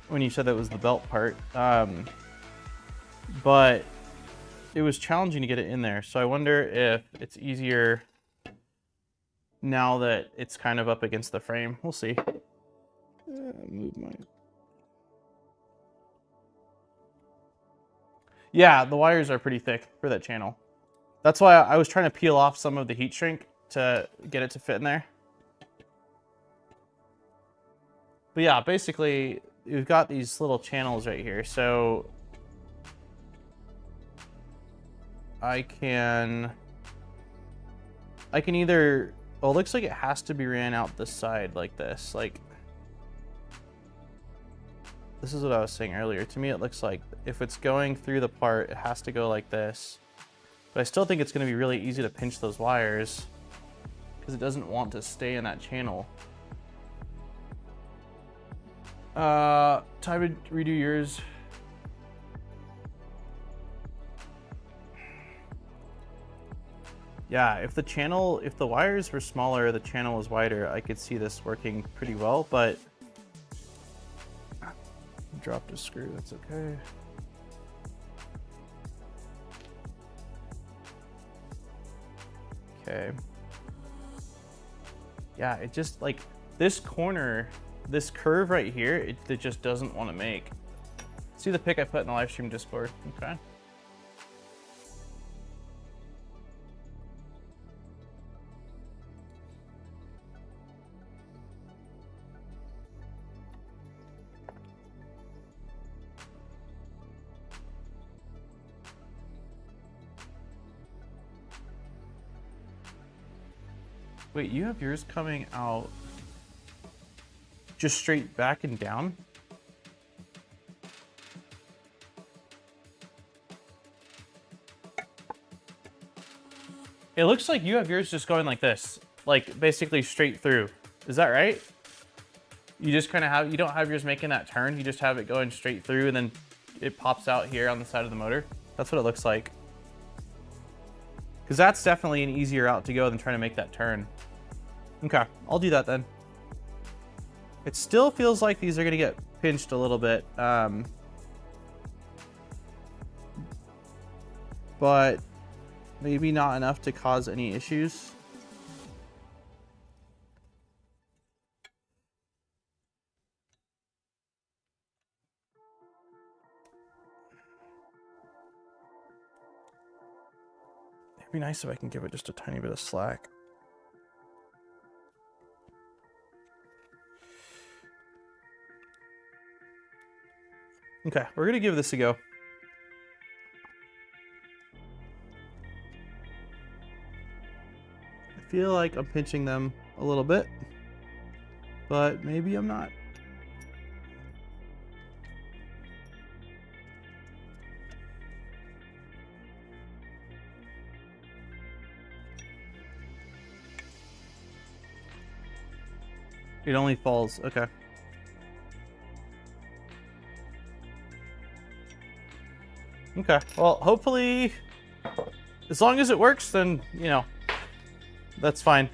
when you said that was the belt part. But it was challenging to get it in there, so I wonder if it's easier now that it's kind of up against the frame. We'll see. Move my... Yeah, the wires are pretty thick for that channel. That's why I was trying to peel off some of the heat shrink to get it to fit in there. But yeah, basically, we've got these little channels right here. So I can either, well, it looks like it has to be ran out the side like this. Like, this is what I was saying earlier. To me, it looks like if it's going through the part, it has to go like this. But I still think it's going to be really easy to pinch those wires because it doesn't want to stay in that channel. Time to redo yours. Yeah, if the wires were smaller, the channel was wider, I could see this working pretty well, but dropped a screw, that's okay. Okay. Yeah, it just like this corner, this curve right here, it just doesn't want to make. See the pic I put in the live stream Discord. Okay. Wait, you have yours coming out just straight back and down? It looks like you have yours just going like this, like basically straight through. Is that right? You just kind of have, you don't have yours making that turn, you just have it going straight through and then it pops out here on the side of the motor. That's what it looks like. Because that's definitely an easier route to go than trying to make that turn. Okay, I'll do that then. It still feels like these are going to get pinched a little bit. But maybe not enough to cause any issues. It'd be nice if I can give it just a tiny bit of slack. Okay, we're gonna give this a go. I feel like I'm pinching them a little bit, but maybe I'm not. It only falls, okay. Okay, well, hopefully, as long as it works, then, you know, that's fine.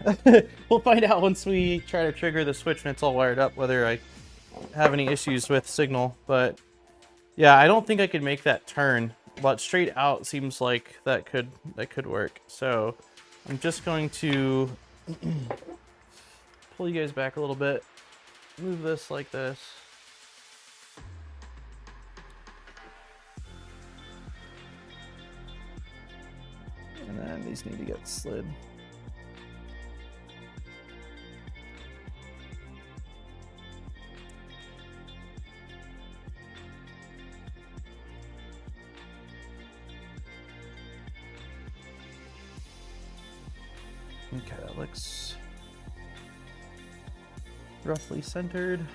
We'll find out once we try to trigger the switch when it's all wired up, whether I have any issues with signal. But, yeah, I don't think I could make that turn, but straight out seems like that could work. So, I'm just going to pull you guys back a little bit, move this like this. And then these need to get slid. Okay, that looks roughly centered.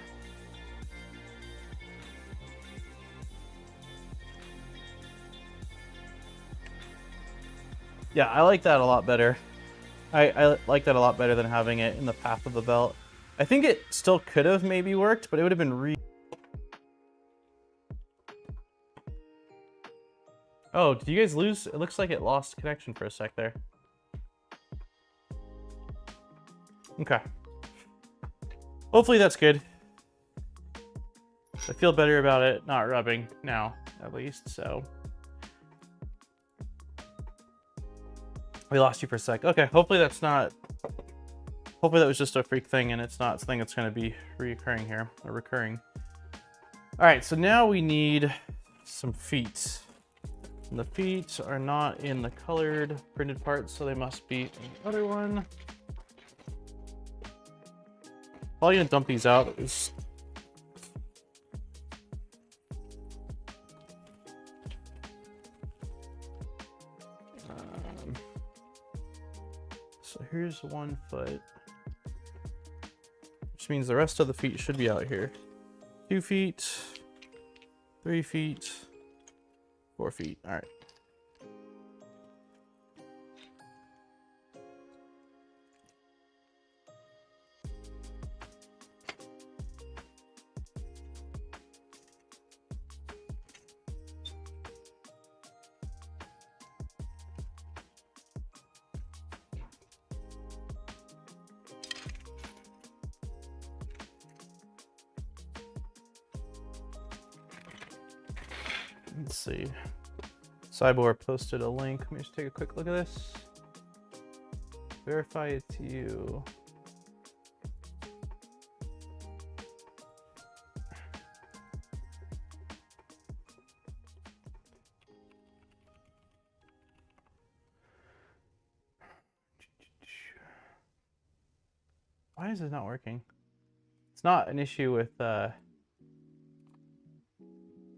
Yeah, I like that a lot better. I like that a lot better than having it in the path of the belt. I think it still could have maybe worked, but it would have been Oh, did you guys lose? It looks like it lost connection for a sec there. Okay. Hopefully that's good. I feel better about it not rubbing now, at least, so. We lost you for a sec. Okay, hopefully that's not... Hopefully that was just a freak thing and it's not something that's going to be reoccurring here, or recurring. Alright, so now we need some feet. And the feet are not in the colored printed parts, so they must be in the other one. Probably gonna dump these out. So here's 1 foot, which means the rest of the feet should be out here. 2 feet, 3 feet, 4 feet. All right. Let's see. Siboor posted a link. Let me just take a quick look at this. Verify it's you. Why is this not working? It's not an issue with oh,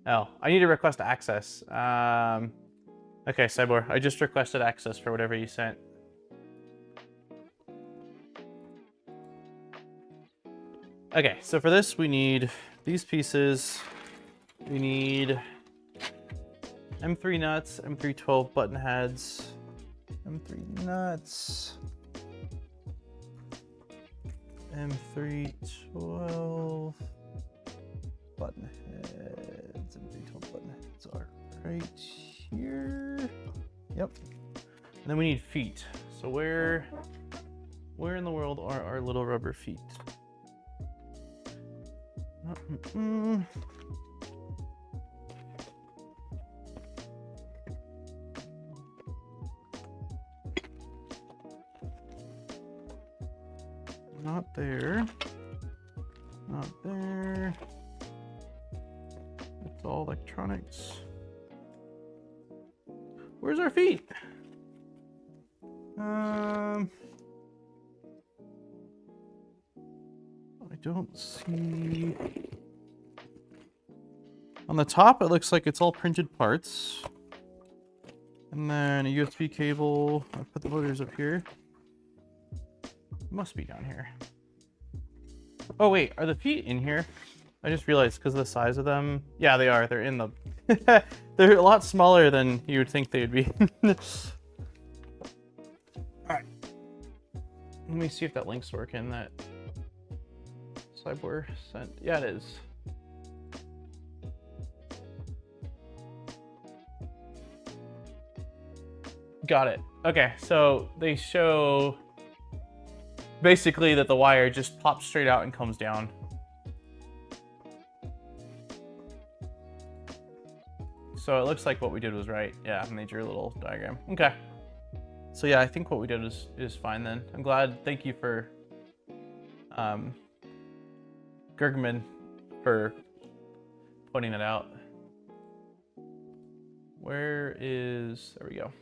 I need to request access. Okay, Siboor, I just requested access for whatever you sent. Okay, so for this we need these pieces. We need M3 nuts, M312 button heads, M3 nuts, M312 button heads, M312 button heads are right here. Yep. And then we need feet. So where in the world are our little rubber feet? Not there. Not there. It's all electronics. Where's our feet? I don't see. On the top, it looks like it's all printed parts. And then a USB cable. I put the motors up here. Must be down here. Oh wait, are the feet in here? I just realized because of the size of them. Yeah, they are. They're in the. They're a lot smaller than you would think they would be. All right. Let me see if that link's working. That Siboor sent. Yeah, it is. Got it. Okay, so they show basically that the wire just pops straight out and comes down. So it looks like what we did was right. Yeah, made your little diagram. Okay. So yeah, I think what we did is fine then. I'm glad. Thank you for Gergman for pointing that out. Where is, there we go.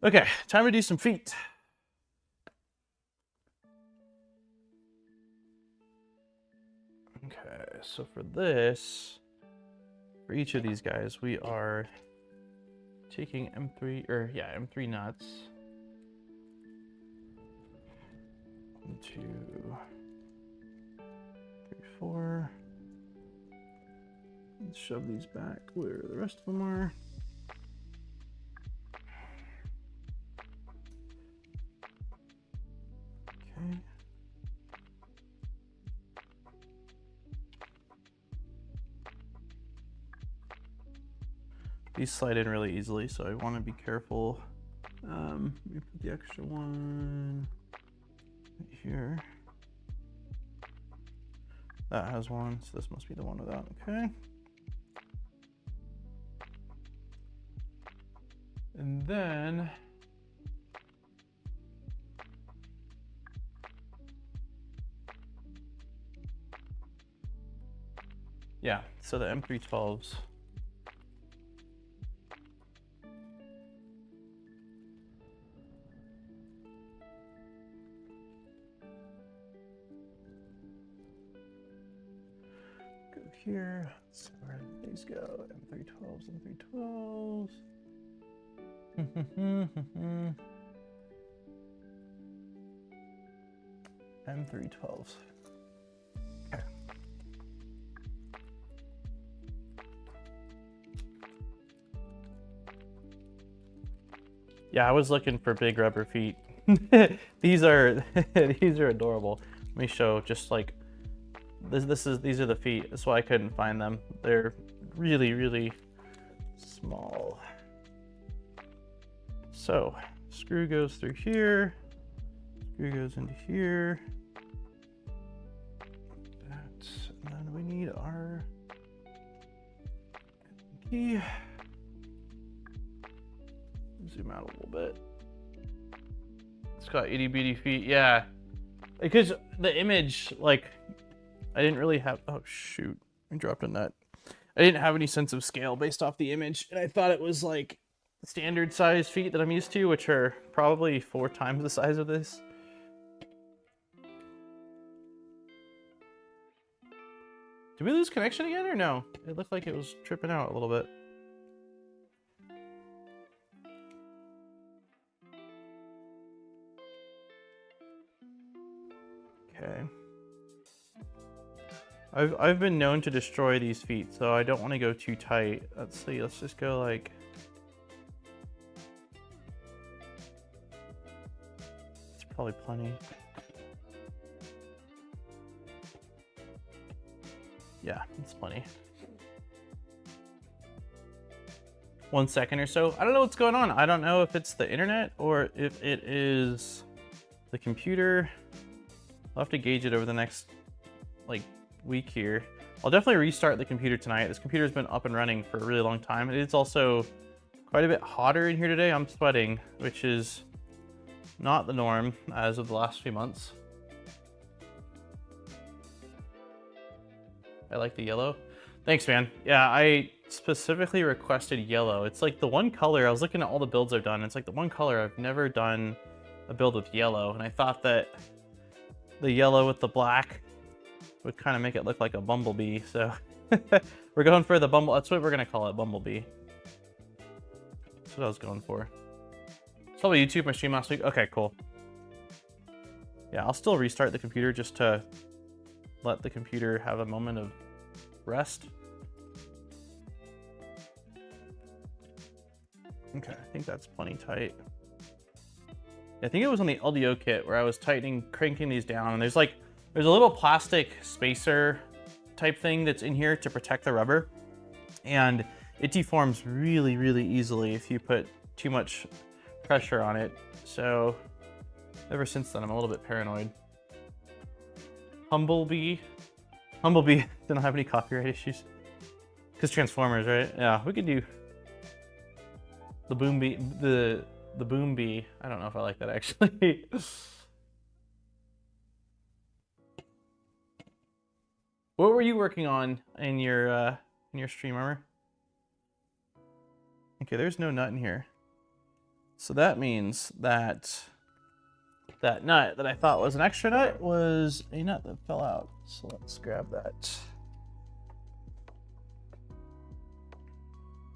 Okay, time to do some feet. Okay, so for this, for each of these guys, we are taking M3 nuts. 1, 2, 3, 4. Let's shove these back where the rest of them are. Okay. These slide in really easily, so I want to be careful. Let me put the extra one right here. That has one, so this must be the one without. Okay. And then yeah, so the M312s. Go here. So where did these go? M312s, M312s. M312s. Okay. Yeah, I was looking for big rubber feet. These are these are adorable. Let me show just like these are the feet. That's why I couldn't find them. They're really, really small. So screw goes through here. Screw goes into here. And then we need our key. Zoom out a little bit. got itty bitty feet. Yeah, because the image, like, I didn't really have. Oh shoot! I dropped a nut. I didn't have any sense of scale based off the image, and I thought it was like standard size feet that I'm used to, which are probably 4 times the size of this. Did we lose connection again or no? It looked like it was tripping out a little bit. Okay. I've been known to destroy these feet, so I don't want to go too tight. Let's see, let's just go like... It's probably plenty. Yeah, it's plenty. 1 second or so. I don't know what's going on. I don't know if it's the internet or if it is the computer. I'll have to gauge it over the next like week here. I'll definitely restart the computer tonight. This computer's been up and running for a really long time. It's also quite a bit hotter in here today. I'm sweating, which is not the norm as of the last few months. I like the yellow. Thanks, man. Yeah, I specifically requested yellow. It's like the one color, I was looking at all the builds I've done. It's like the one color I've never done a build with yellow. And I thought that the yellow with the black would kind of make it look like a bumblebee. So we're going for the bumble. That's what we're going to call it, bumblebee. That's what I was going for. Saw my YouTube, my stream last week. Okay, cool. Yeah, I'll still restart the computer just to let the computer have a moment of rest. Okay, I think that's plenty tight. I think it was on the LDO kit where I was cranking these down, and there's a little plastic spacer type thing that's in here to protect the rubber, and it deforms really, really easily if you put too much pressure on it. So ever since then, I'm a little bit paranoid. Humblebee didn't have any copyright issues because Transformers, right? Yeah, we could do the boom bee, the boom bee. I don't know if I like that actually. What were you working on in your stream, Armor? Okay, there's no nut in here, so that means that that nut that I thought was an extra nut was a nut that fell out. So let's grab that.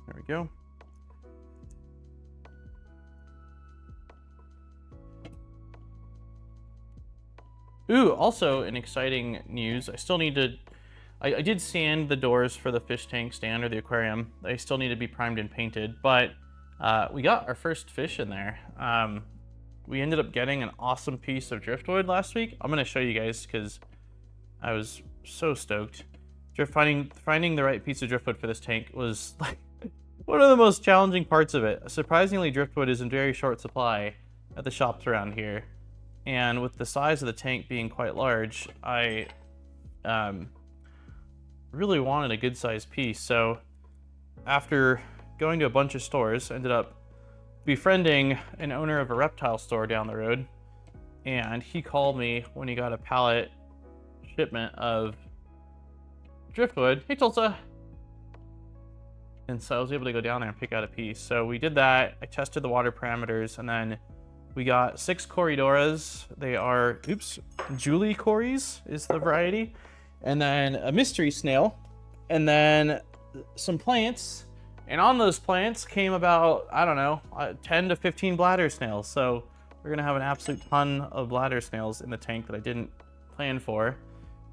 There we go. Ooh, also in exciting news, I still need to, I did sand the doors for the fish tank stand or the aquarium. They still need to be primed and painted, but we got our first fish in there. We ended up getting an awesome piece of driftwood last week. I'm gonna show you guys because I was so stoked. Finding the right piece of driftwood for this tank was like one of the most challenging parts of it. Surprisingly, driftwood is in very short supply at the shops around here. And with the size of the tank being quite large, I really wanted a good sized piece. So after going to a bunch of stores, ended up befriending an owner of a reptile store down the road, and he called me when he got a pallet shipment of driftwood. Hey, Tulsa. And so I was able to go down there and pick out a piece. So we did that. I tested the water parameters, and then we got 6 Corydoras. They are, Julie Corys is the variety. And then a mystery snail, and then some plants. And on those plants came about, I don't know, 10 to 15 bladder snails. So we're gonna have an absolute ton of bladder snails in the tank that I didn't plan for,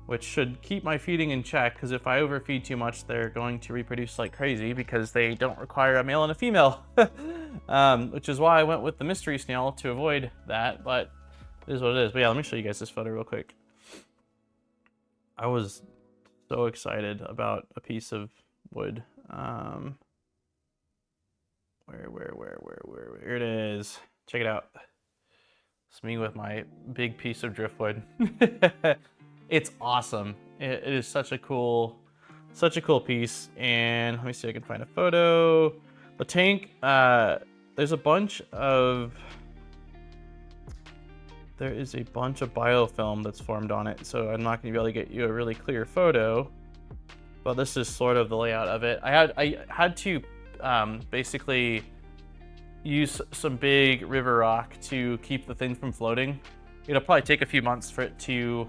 which should keep my feeding in check, because if I overfeed too much, they're going to reproduce like crazy because they don't require a male and a female. Which is why I went with the mystery snail to avoid that, but it is what it is. But yeah, let me show you guys this photo real quick. I was so excited about a piece of wood. Where it is. Check it out. It's me with my big piece of driftwood. It's awesome. It is such a cool piece. And let me see if I can find a photo. The tank, there's a bunch of there is a bunch of biofilm that's formed on it, so I'm not going to be able to get you a really clear photo. But this is sort of the layout of it. I had to basically use some big river rock to keep the thing from floating. It'll probably take a few months for it to...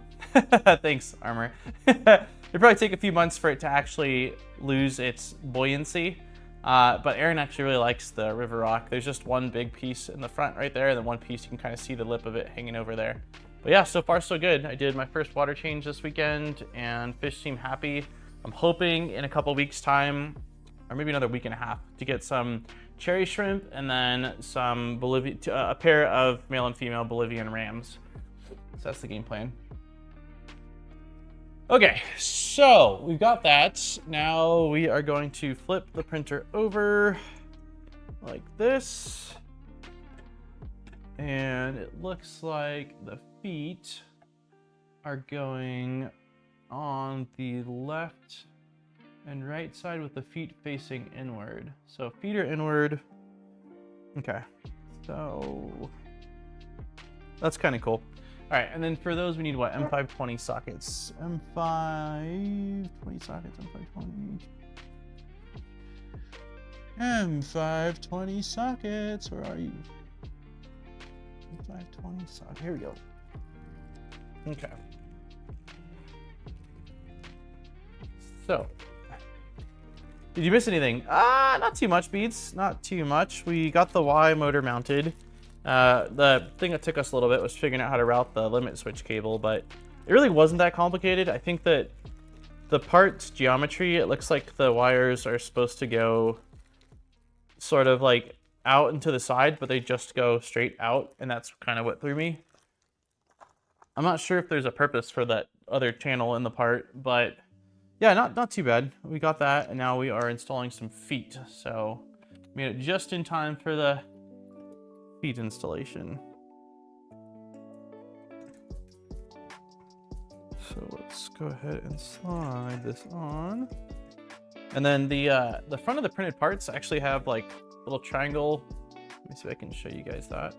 Thanks, Armor. It'll probably take a few months for it to actually lose its buoyancy. But Aaron actually really likes the river rock. There's just one big piece in the front right there, and then one piece you can kind of see the lip of it hanging over there. But yeah, so far so good. I did my first water change this weekend, and fish seem happy. I'm hoping in a couple weeks time, or maybe another week and a half, to get some cherry shrimp and then some a pair of male and female Bolivian rams. So that's the game plan. Okay, so we've got that. Now we are going to flip the printer over like this. And it looks like the feet are going on the left and right side with the feet facing inward. So feet are inward. Okay, so that's kind of cool. All right, and then for those we need what? M520 sockets. M520 sockets, M520. M520 sockets, where are you? M520 socket, here we go. Okay. So, did you miss anything? Not too much, Beats. Not too much. We got the Y motor mounted. The thing that took us a little bit was figuring out how to route the limit switch cable, but it really wasn't that complicated. I think that the part's geometry, it looks like the wires are supposed to go sort of like out and to the side, but they just go straight out, and that's kind of what threw me. I'm not sure if there's a purpose for that other channel in the part, but yeah, not too bad. We got that, and now we are installing some feet. So made it just in time for the feet installation. So let's go ahead and slide this on. And then the front of the printed parts actually have like a little triangle. Let me see if I can show you guys that.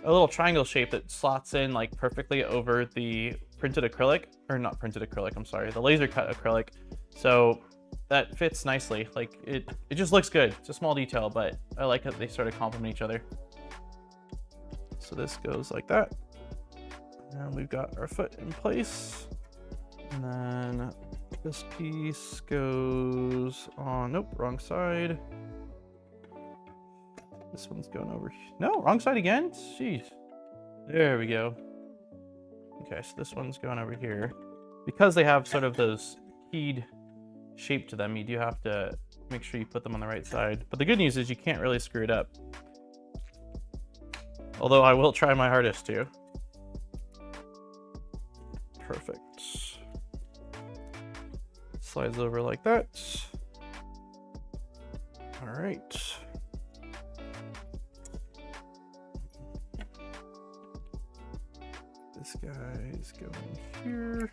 A little triangle shape that slots in like perfectly over the printed acrylic, or not printed acrylic, I'm sorry, the laser cut acrylic. So that fits nicely. Like it just looks good. It's a small detail, but I like how they sort of complement each other. So this goes like that. And we've got our foot in place. And then this piece goes on, nope, wrong side. This one's going over, no, wrong side again? Jeez. There we go. Okay, so this one's going over here. Because they have sort of those keyed shape to them, you do have to make sure you put them on the right side. But the good news is you can't really screw it up. Although I will try my hardest to. Perfect. Slides over like that. All right. This guy is going here.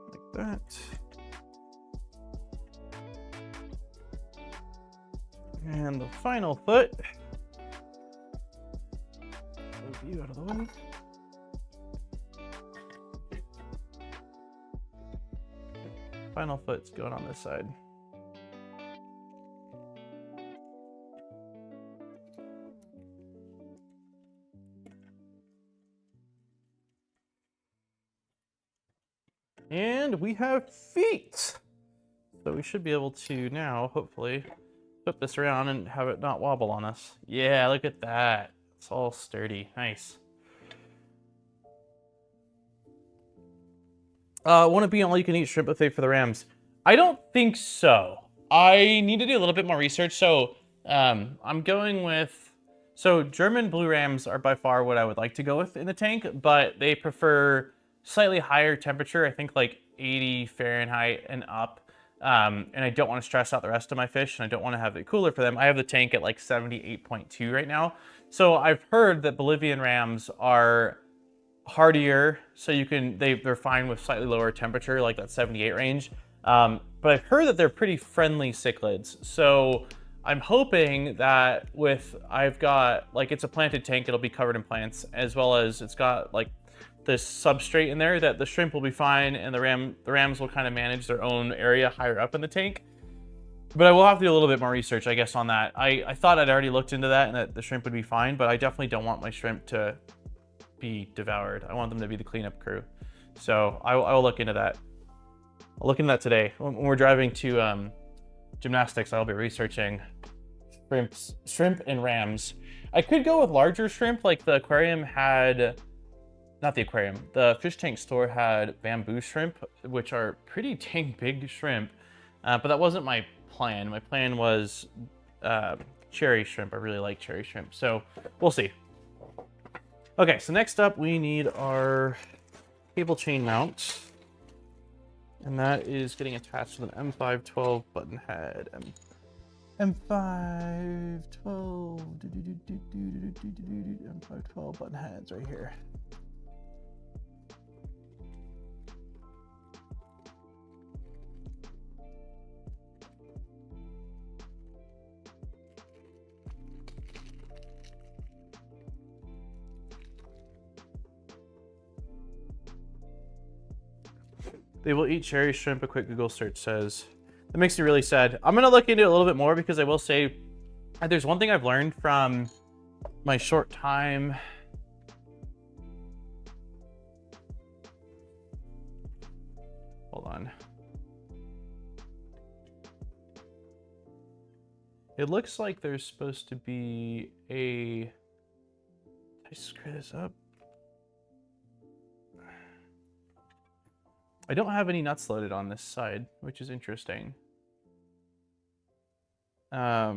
Like that. And the final foot. Move you out of the way. Final foot's going on this side. And we have feet. So we should be able to now, hopefully, flip this around and have it not wobble on us. Yeah, look at that. It's all sturdy. Nice. Won't it be an all-you-can-eat shrimp buffet for the Rams? I don't think so. I need to do a little bit more research. So I'm going with... So German blue Rams are by far what I would like to go with in the tank, but they prefer slightly higher temperature, I think like 80 Fahrenheit and up. And I don't want to stress out the rest of my fish, and I don't want to have it cooler for them. I have the tank at like 78.2 right now. So I've heard that Bolivian Rams are hardier, so you can they're fine with slightly lower temperature, like that 78 range. But I've heard that they're pretty friendly cichlids. So I'm hoping that I've got, like, it's a planted tank, it'll be covered in plants, as well as it's got like this substrate in there, that the shrimp will be fine, and the rams will kind of manage their own area higher up in the tank. But I will have to do a little bit more research, I guess, on that. I thought I'd already looked into that and that the shrimp would be fine, but I definitely don't want my shrimp to be devoured. I want them to be the cleanup crew. So I will look into that. I'll look into that today. When we're driving to gymnastics, I'll be researching shrimp and rams. I could go with larger shrimp, like the aquarium had... Not the aquarium. The fish tank store had bamboo shrimp, which are pretty dang big shrimp. But that wasn't my plan. My plan was cherry shrimp. I really like cherry shrimp. So we'll see. Okay, so next up we need our cable chain mount. And that is getting attached with an M512 button head. M512. M512 button heads right here. They will eat cherry shrimp, a quick Google search says. That makes me really sad. I'm gonna look into it a little bit more, because I will say there's one thing I've learned from my short time. Hold on. It looks like there's supposed to be a... Did I screw this up? I don't have any nuts loaded on this side, which is interesting. I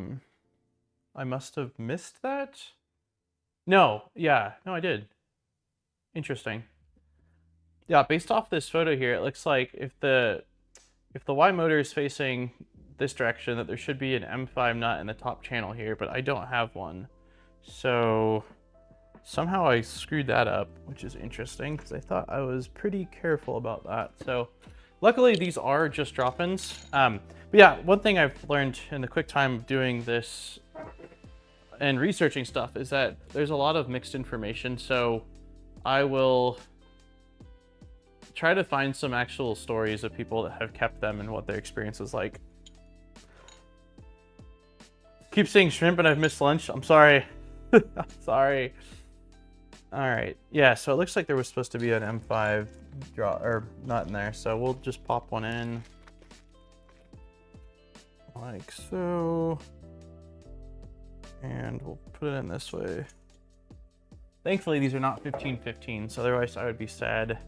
must have missed that? No, yeah, no, I did. Interesting. Yeah, based off this photo here, it looks like if the Y motor is facing this direction, that there should be an M5 nut in the top channel here, but I don't have one. So somehow I screwed that up, which is interesting, because I thought I was pretty careful about that. So luckily these are just drop-ins. But yeah, one thing I've learned in the quick time of doing this and researching stuff is that there's a lot of mixed information. So I will try to find some actual stories of people that have kept them and what their experience is like. Keep saying shrimp and I've missed lunch. I'm sorry. I'm sorry. All right, yeah, so it looks like there was supposed to be an M5 draw or nut in there, so we'll just pop one in like so, and we'll put it in this way. Thankfully these are not 1515, so otherwise I would be saddened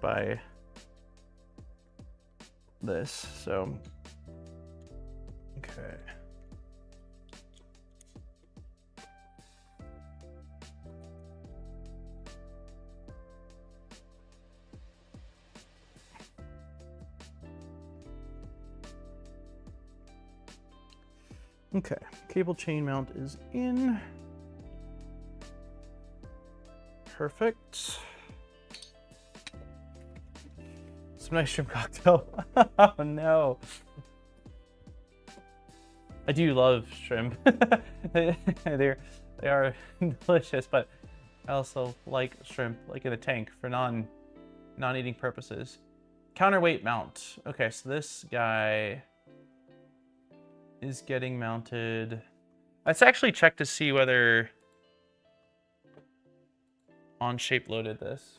by this. So okay. Okay, cable chain mount is in. Perfect. Some nice shrimp cocktail. Oh no. I do love shrimp. they are delicious, but I also like shrimp, like in a tank, for non-eating purposes. Counterweight mount. Okay, so this guy is getting mounted. Let's actually check to see whether OnShape loaded this.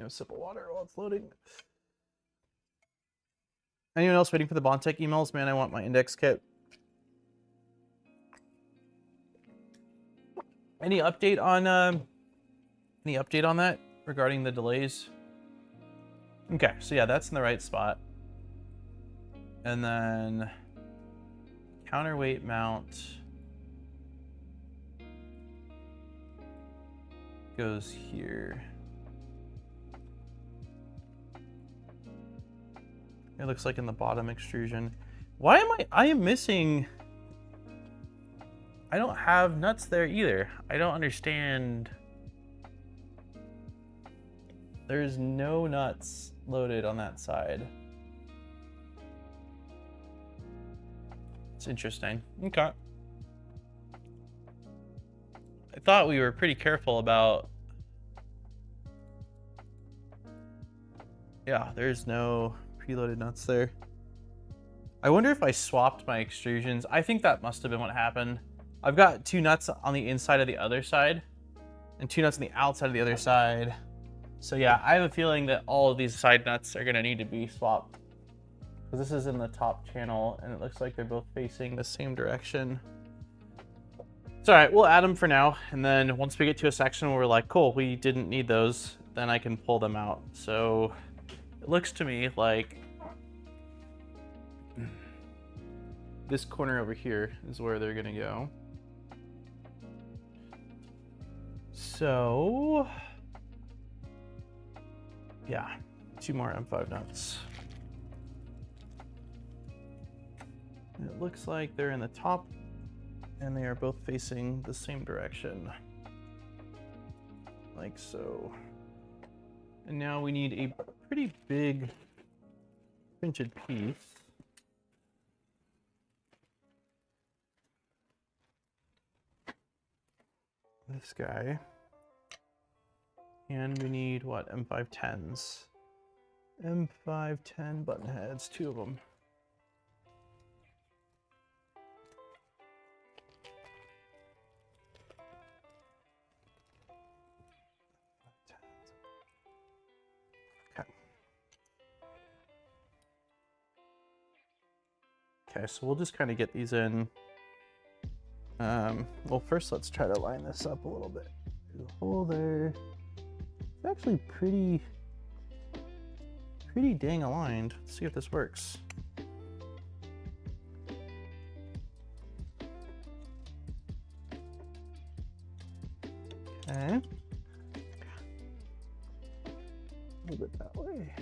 A sip of water while it's loading. Anyone else waiting for the Bontech emails? Man, I want my index kit. Any update on that regarding the delays? Okay, so yeah, that's in the right spot. And then counterweight mount goes here. It looks like in the bottom extrusion. Why am I am missing? I don't have nuts there either. I don't understand There's no nuts loaded on that side. It's interesting. Okay. I thought we were pretty careful about... Yeah, there's no preloaded nuts there. I wonder if I swapped my extrusions. I think that must have been what happened. I've got 2 nuts on the inside of the other side and 2 nuts on the outside of the other side. So yeah, I have a feeling that all of these side nuts are gonna need to be swapped, because this is in the top channel and it looks like they're both facing the same direction. It's all right, we'll add them for now. And then once we get to a section where we're like, cool, we didn't need those, then I can pull them out. So it looks to me like this corner over here is where they're gonna go. So yeah, 2 more M5 nuts. And it looks like they're in the top and they are both facing the same direction. Like so. And now we need a pretty big printed piece. This guy. And we need what? M510s. M510 button heads, 2 of them. Okay. Okay, so we'll just kind of get these in. Well, first let's try to line this up a little bit. There's a hole there. It's actually pretty dang aligned. Let's see if this works. Okay. A little bit that way.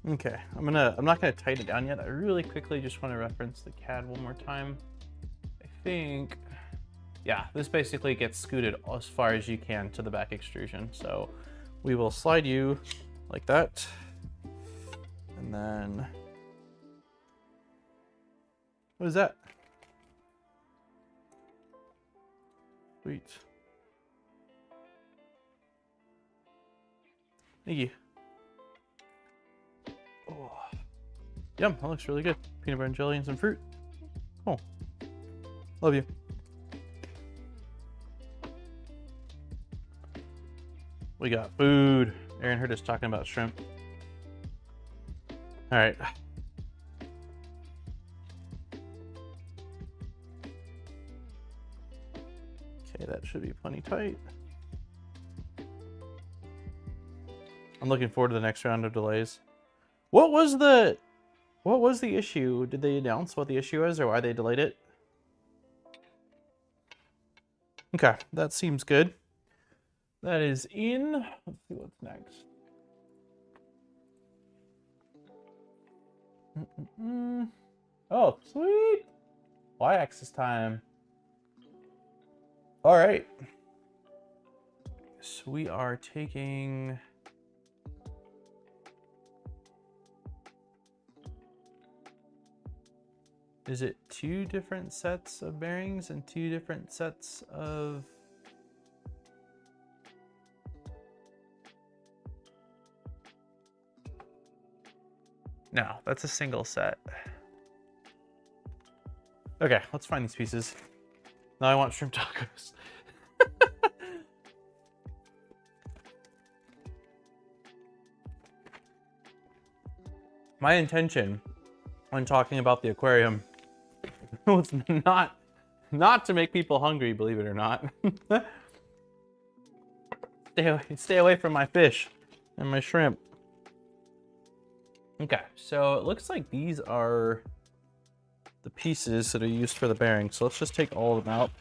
Okay, I'm not gonna tighten it down yet. I really quickly just want to reference the CAD one more time. I think, yeah, this basically gets scooted as far as you can to the back extrusion. So we will slide you like that. And then, what is that? Sweet. Thank you. Oh. Yum, that looks really good. Peanut butter and jelly and some fruit. Oh, love you. We got food. Aaron heard us talking about shrimp. All right. Okay, that should be plenty tight. I'm looking forward to the next round of delays. What was the issue? Did they announce what the issue is or why they delayed it? Okay, that seems good. That is in. Let's see what's next. Oh, sweet. Y-axis time. All right. So we are taking... Is it 2 different sets of bearings and 2 different sets of... No, that's a single set. Okay, let's find these pieces. Now I want shrimp tacos. My intention when talking about the aquarium was not to make people hungry, believe it or not. Stay away from my fish and my shrimp. Okay, so it looks like these are the pieces that are used for the bearing. So let's just take all of them out.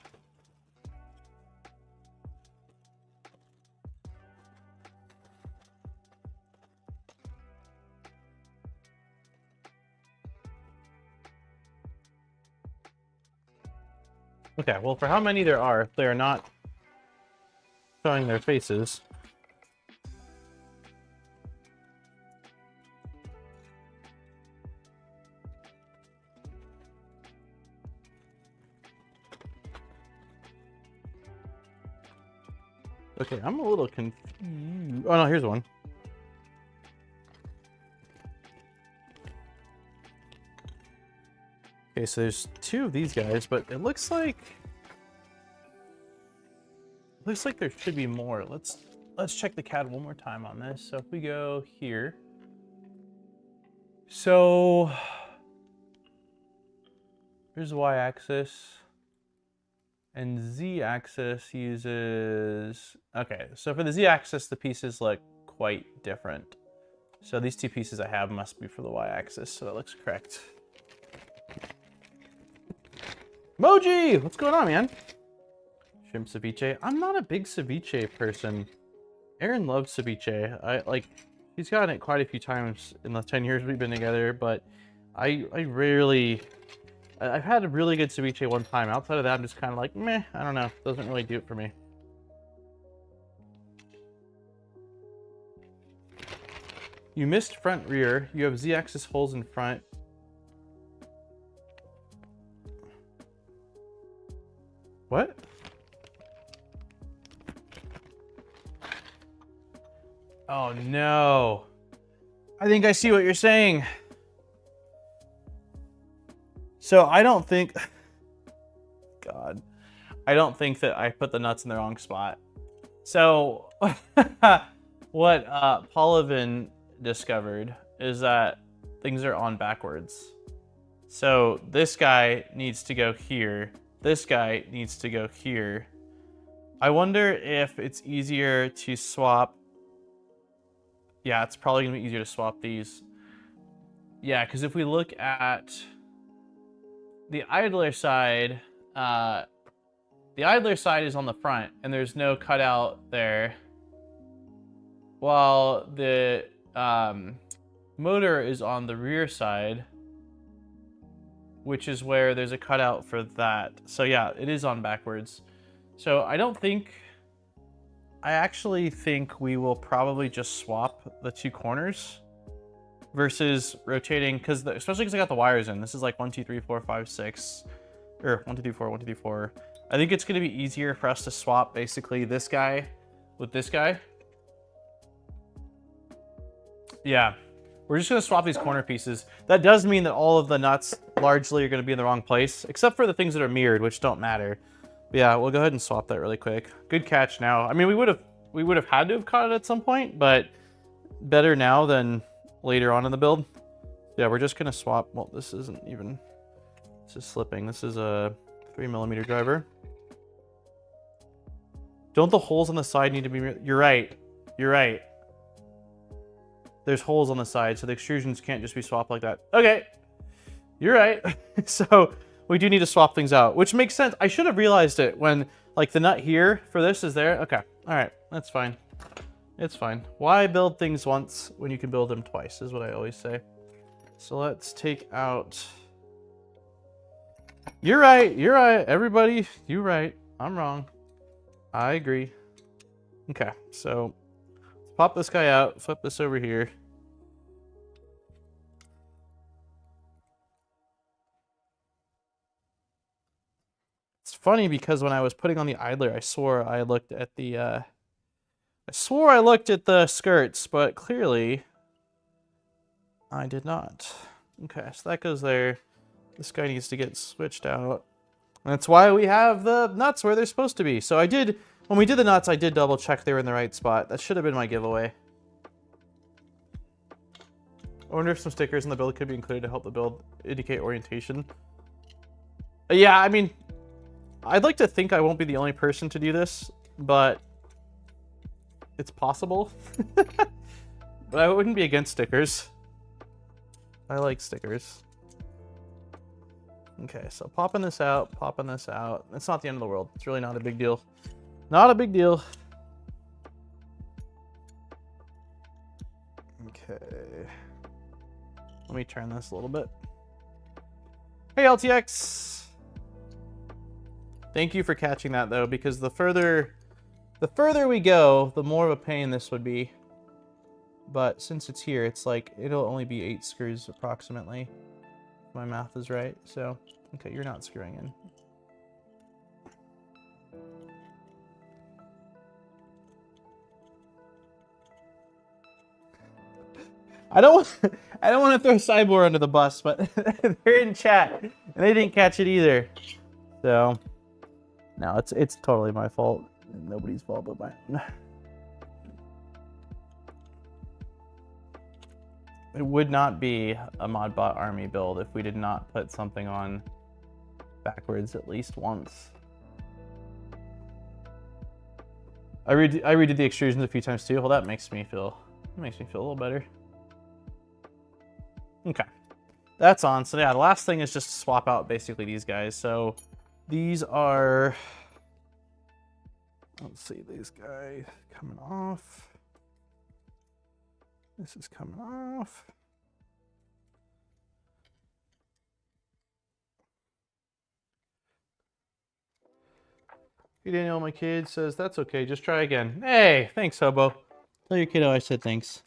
Okay, well, for how many there are, they are not showing their faces. Okay, I'm a little confused. Oh no, here's one. Okay, so there's two of these guys, but it looks like there should be more. Let's check the CAD one more time on this. So if we go here, so here's the y-axis, and z-axis uses. Okay, so for the z-axis, the pieces look quite different. So these two pieces I have must be for the y-axis, so that looks correct. Moji, what's going on, man? Shrimp ceviche. I'm not a big ceviche person. Aaron loves ceviche. He's gotten it quite a few times in the 10 years we've been together, but I rarely. I've had a really good ceviche one time. Outside of that, I'm just kind of like, meh. I don't know. Doesn't really do it for me. You missed front rear. You have z-axis holes in front. What? Oh no. I think I see what you're saying. So I don't think, God, I don't think that I put the nuts in the wrong spot. So what Polovin discovered is that things are on backwards. So this guy needs to go here. This guy needs to go here. I wonder if it's easier to swap. Yeah, it's probably gonna be easier to swap these. Yeah, because if we look at the idler side is on the front and there's no cutout there, while the motor is on the rear side, which is where there's a cutout for that. So yeah, it is on backwards. So I actually think we will probably just swap the two corners versus rotating, especially because I got the wires in. This is like 1, 2, 3, 4, 5, 6, or 1, 2, 3, 4, 1, 2, 3, 4. I think it's gonna be easier for us to swap basically this guy with this guy. Yeah, we're just gonna swap these corner pieces. That does mean that all of the nuts largely are gonna be in the wrong place, except for the things that are mirrored, which don't matter. But yeah, we'll go ahead and swap that really quick. Good catch now. I mean, we would have had to have caught it at some point, but better now than later on in the build. Yeah, we're just gonna swap. Well, this is slipping. This is a 3mm driver. Don't the holes on the side need to be? You're right. You're right. There's holes on the side, so the extrusions can't just be swapped like that. Okay, you're right. So we do need to swap things out, which makes sense. I should have realized it when, like, the nut here for this is there. Okay, all right, that's fine. It's fine. Why build things once when you can build them twice, is what I always say. So let's take out... You're right, everybody, you're right. I'm wrong. I agree. Okay, so let's pop this guy out, flip this over here. It's funny because when I was putting on the idler, I swore I looked at the skirts, but clearly I did not. Okay, so that goes there. This guy needs to get switched out. And that's why we have the nuts where they're supposed to be. So when we did the nuts, I did double check they were in the right spot. That should have been my giveaway. I wonder if some stickers in the build could be included to help the build indicate orientation. Yeah, I mean, I'd like to think I won't be the only person to do this, but it's possible. But I wouldn't be against stickers. I like stickers. Okay, so popping this out, popping this out. It's not the end of the world. It's really not a big deal. Not a big deal. Okay. Let me turn this a little bit. Hey, LTX! Thank you for catching that though, because the further we go, the more of a pain this would be. But since it's here, it's like, it'll only be 8 screws approximately. If my math is right. So, okay, you're not screwing in. I don't want to throw Siboor under the bus, but they're in chat and they didn't catch it either. So, no, it's totally my fault. Nobody's fault but mine. It would not be a Modbot army build if we did not put something on backwards at least once. I redid the extrusions a few times too. Well, that makes me feel a little better. Okay, that's on. So yeah, the last thing is just to swap out basically these guys. So these are, let's see, these guys coming off. This is coming off. Hey Daniel, my kid says that's okay, just try again. Hey, thanks Hobo. Tell your kiddo I said thanks.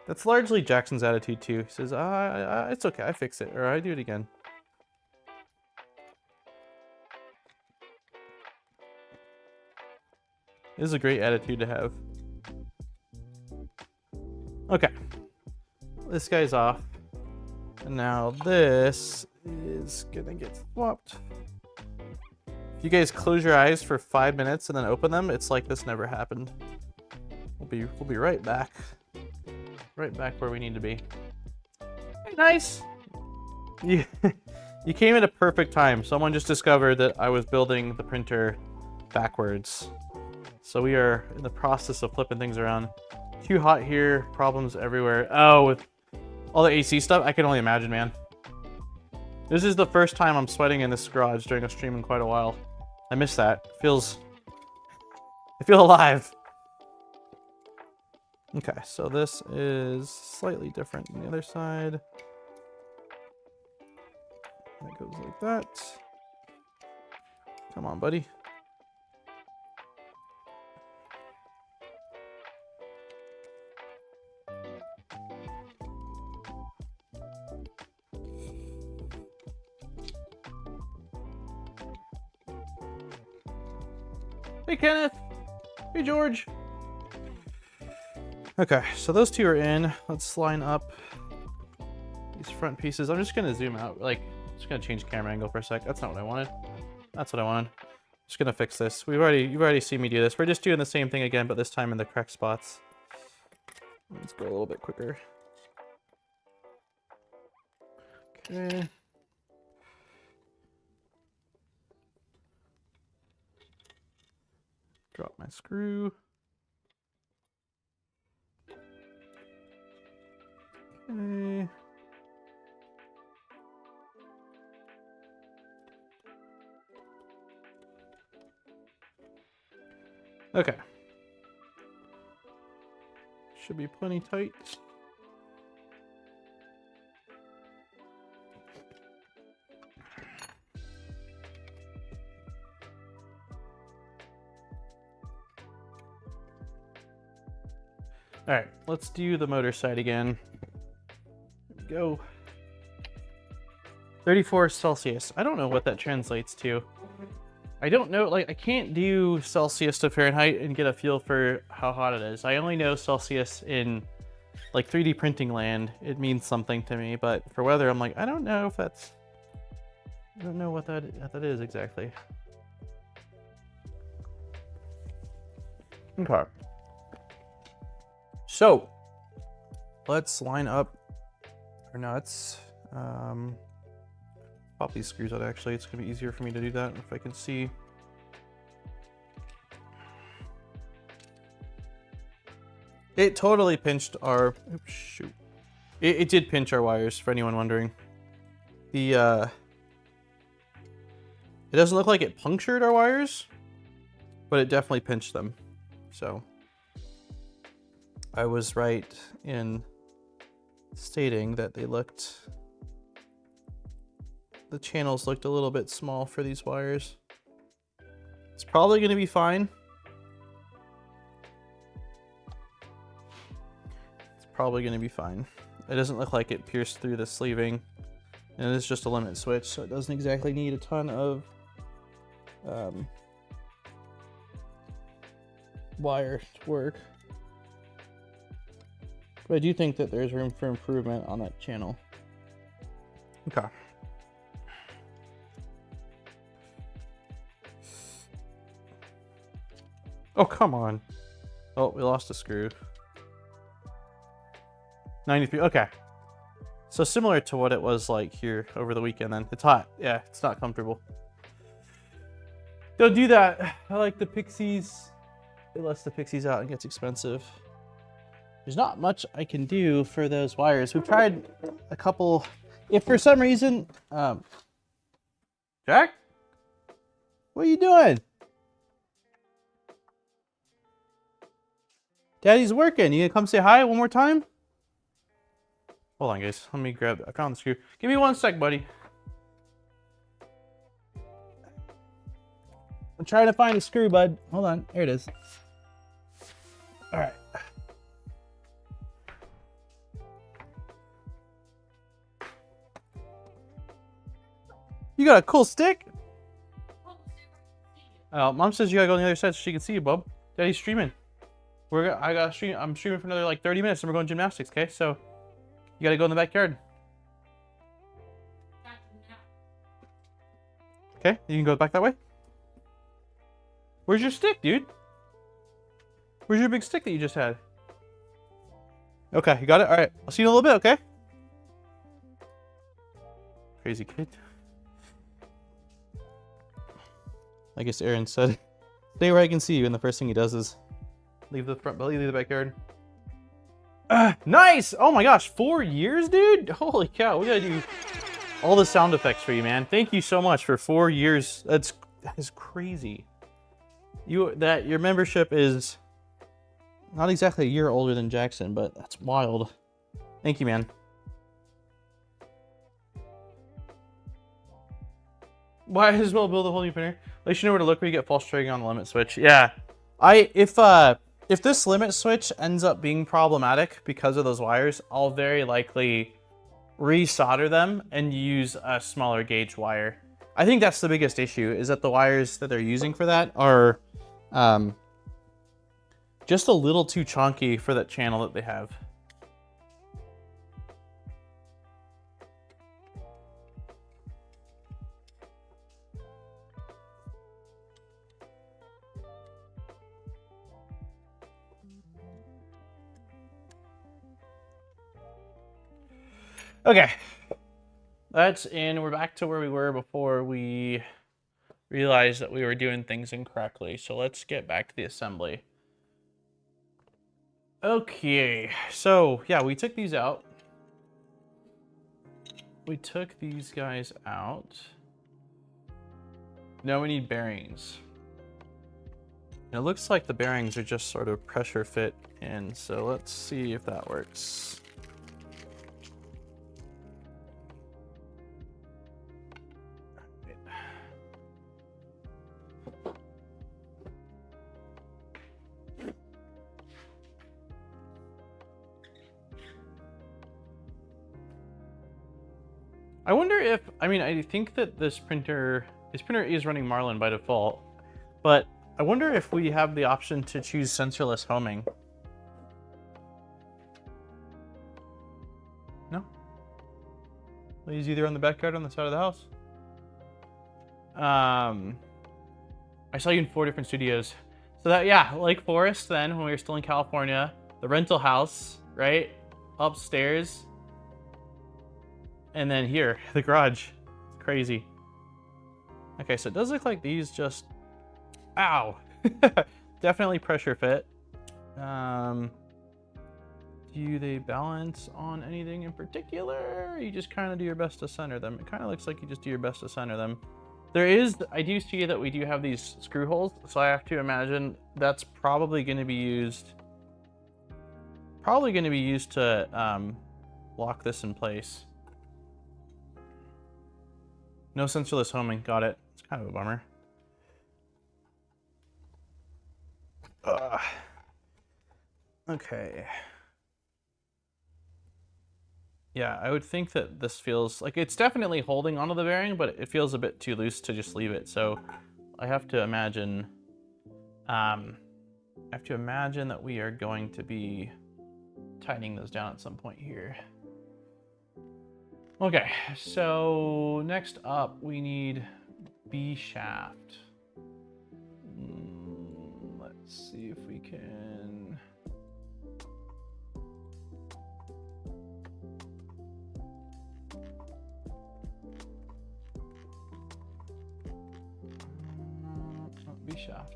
That's largely Jackson's attitude too. He says, it's okay, I fix it, or I do it again. This is a great attitude to have. Okay, this guy's off. And now this is gonna get swapped. If you guys close your eyes for 5 minutes and then open them, it's like this never happened. We'll be right back. Right back where we need to be. Hey, nice. You came at a perfect time. Someone just discovered that I was building the printer backwards. So we are in the process of flipping things around. Too hot here, problems everywhere. Oh, with all the AC stuff, I can only imagine, man. This is the first time I'm sweating in this garage during a stream in quite a while. I miss that. I feel alive. Okay, so this is slightly different than the other side. That goes like that. Come on, buddy. Hey, Kenneth. Hey, George. Okay, so those two are in. Let's line up these front pieces. I'm just gonna zoom out, like, just gonna change camera angle for a sec. That's not what I wanted. That's what I wanted. Just gonna fix this. You've already seen me do this. We're just doing the same thing again, but this time in the correct spots. Let's go a little bit quicker. Okay. Drop my screw. Okay. Okay. Should be plenty tight. All right, let's do the motor side again. There we go. 34 Celsius. I don't know what that translates to. I don't know, like, I can't do Celsius to Fahrenheit and get a feel for how hot it is. I only know Celsius in, like, 3D printing land. It means something to me, but for weather, I'm like, I don't know if that's... I don't know what that is exactly. Okay. So, let's line up our nuts. Pop these screws out, actually. It's going to be easier for me to do that if I can see. It totally pinched our... Oops, shoot. It did pinch our wires, for anyone wondering. The, it doesn't look like it punctured our wires, but it definitely pinched them. So, I was right in stating that they looked the channels looked a little bit small for these wires. It's probably going to be fine. It's probably going to be fine. It doesn't look like it pierced through the sleeving. And it's just a limit switch, so it doesn't exactly need a ton of wire to work. But I do think that there's room for improvement on that channel. Okay. Oh, come on. Oh, we lost a screw. 93, okay. So similar to what it was like here over the weekend then. It's hot. Yeah, it's not comfortable. Don't do that. I like the Pixies. It lets the Pixies out and gets expensive. There's not much I can do for those wires. We've tried a couple. If for some reason, Jack, what are you doing? Daddy's working. You gonna come say hi one more time? Hold on, guys. Let me grab. I found the screw. Give me 1 sec, buddy. I'm trying to find a screw, bud. Hold on. Here it is. All right. You got a cool stick? Oh, Mom says you gotta go on the other side so she can see you, bub. Daddy's streaming. I'm streaming for another like 30 minutes and we're going gymnastics, okay? So you gotta go in the backyard. Okay, you can go back that way. Where's your stick, dude? Where's your big stick that you just had? Okay, you got it? Alright, I'll see you in a little bit, okay? Crazy kid. I guess Aaron said, stay where I can see you, and the first thing he does is leave the front belly, leave the backyard. Nice! Oh my gosh, 4 years, dude? Holy cow, we gotta do all the sound effects for you, man. Thank you so much for 4 years. That is crazy. Your membership is not exactly a year older than Jackson, but that's wild. Thank you, man. Might as well build a whole new printer. At least you know where to look when you get false triggering on the limit switch. Yeah. If this limit switch ends up being problematic because of those wires, I'll very likely resolder them and use a smaller gauge wire. I think that's the biggest issue, is that the wires that they're using for that are just a little too chunky for that channel that they have. Okay, that's in. We're back to where we were before we realized that we were doing things incorrectly. So let's get back to the assembly. Okay, so yeah, we took these out. We took these guys out. Now we need bearings. And it looks like the bearings are just sort of pressure fit in. So let's see if that works. I wonder if, I think that this printer is running Marlin by default, but I wonder if we have the option to choose sensorless homing. No? He's either on the backyard or on the side of the house. I saw you in 4 different studios. So that, yeah, Lake Forest then, when we were still in California, the rental house, right? Upstairs. And then here, the garage. It's crazy. Okay, so it does look like these just... Ow! Definitely pressure fit. Do they balance on anything in particular? Or you just kind of do your best to center them? It kind of looks like you just do your best to center them. I do see that we do have these screw holes, so I have to imagine that's probably going to be used... to lock this in place. No sensorless homing. Got it. It's kind of a bummer. Okay. Yeah, I would think that this feels like it's definitely holding onto the bearing, but it feels a bit too loose to just leave it. So I have to imagine, that we are going to be tightening those down at some point here. Okay, so next up we need B shaft. Let's see if we can. B shaft.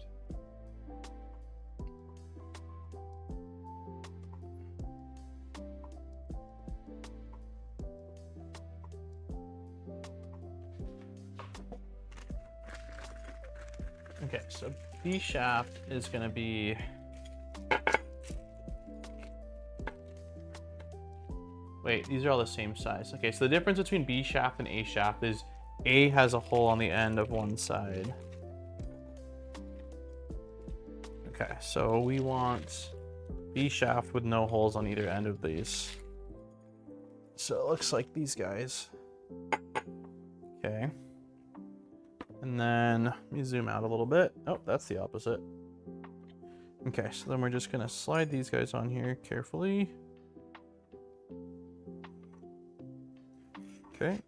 Okay, so B shaft is going to be wait, these are all the same size. Okay, so the difference between B shaft and A shaft is A has a hole on the end of one side. Okay, so we want B shaft with no holes on either end of these. So it looks like these guys. Okay. And then let me zoom out a little bit. Oh, that's the opposite. Okay, so then we're just gonna slide these guys on here carefully. Okay.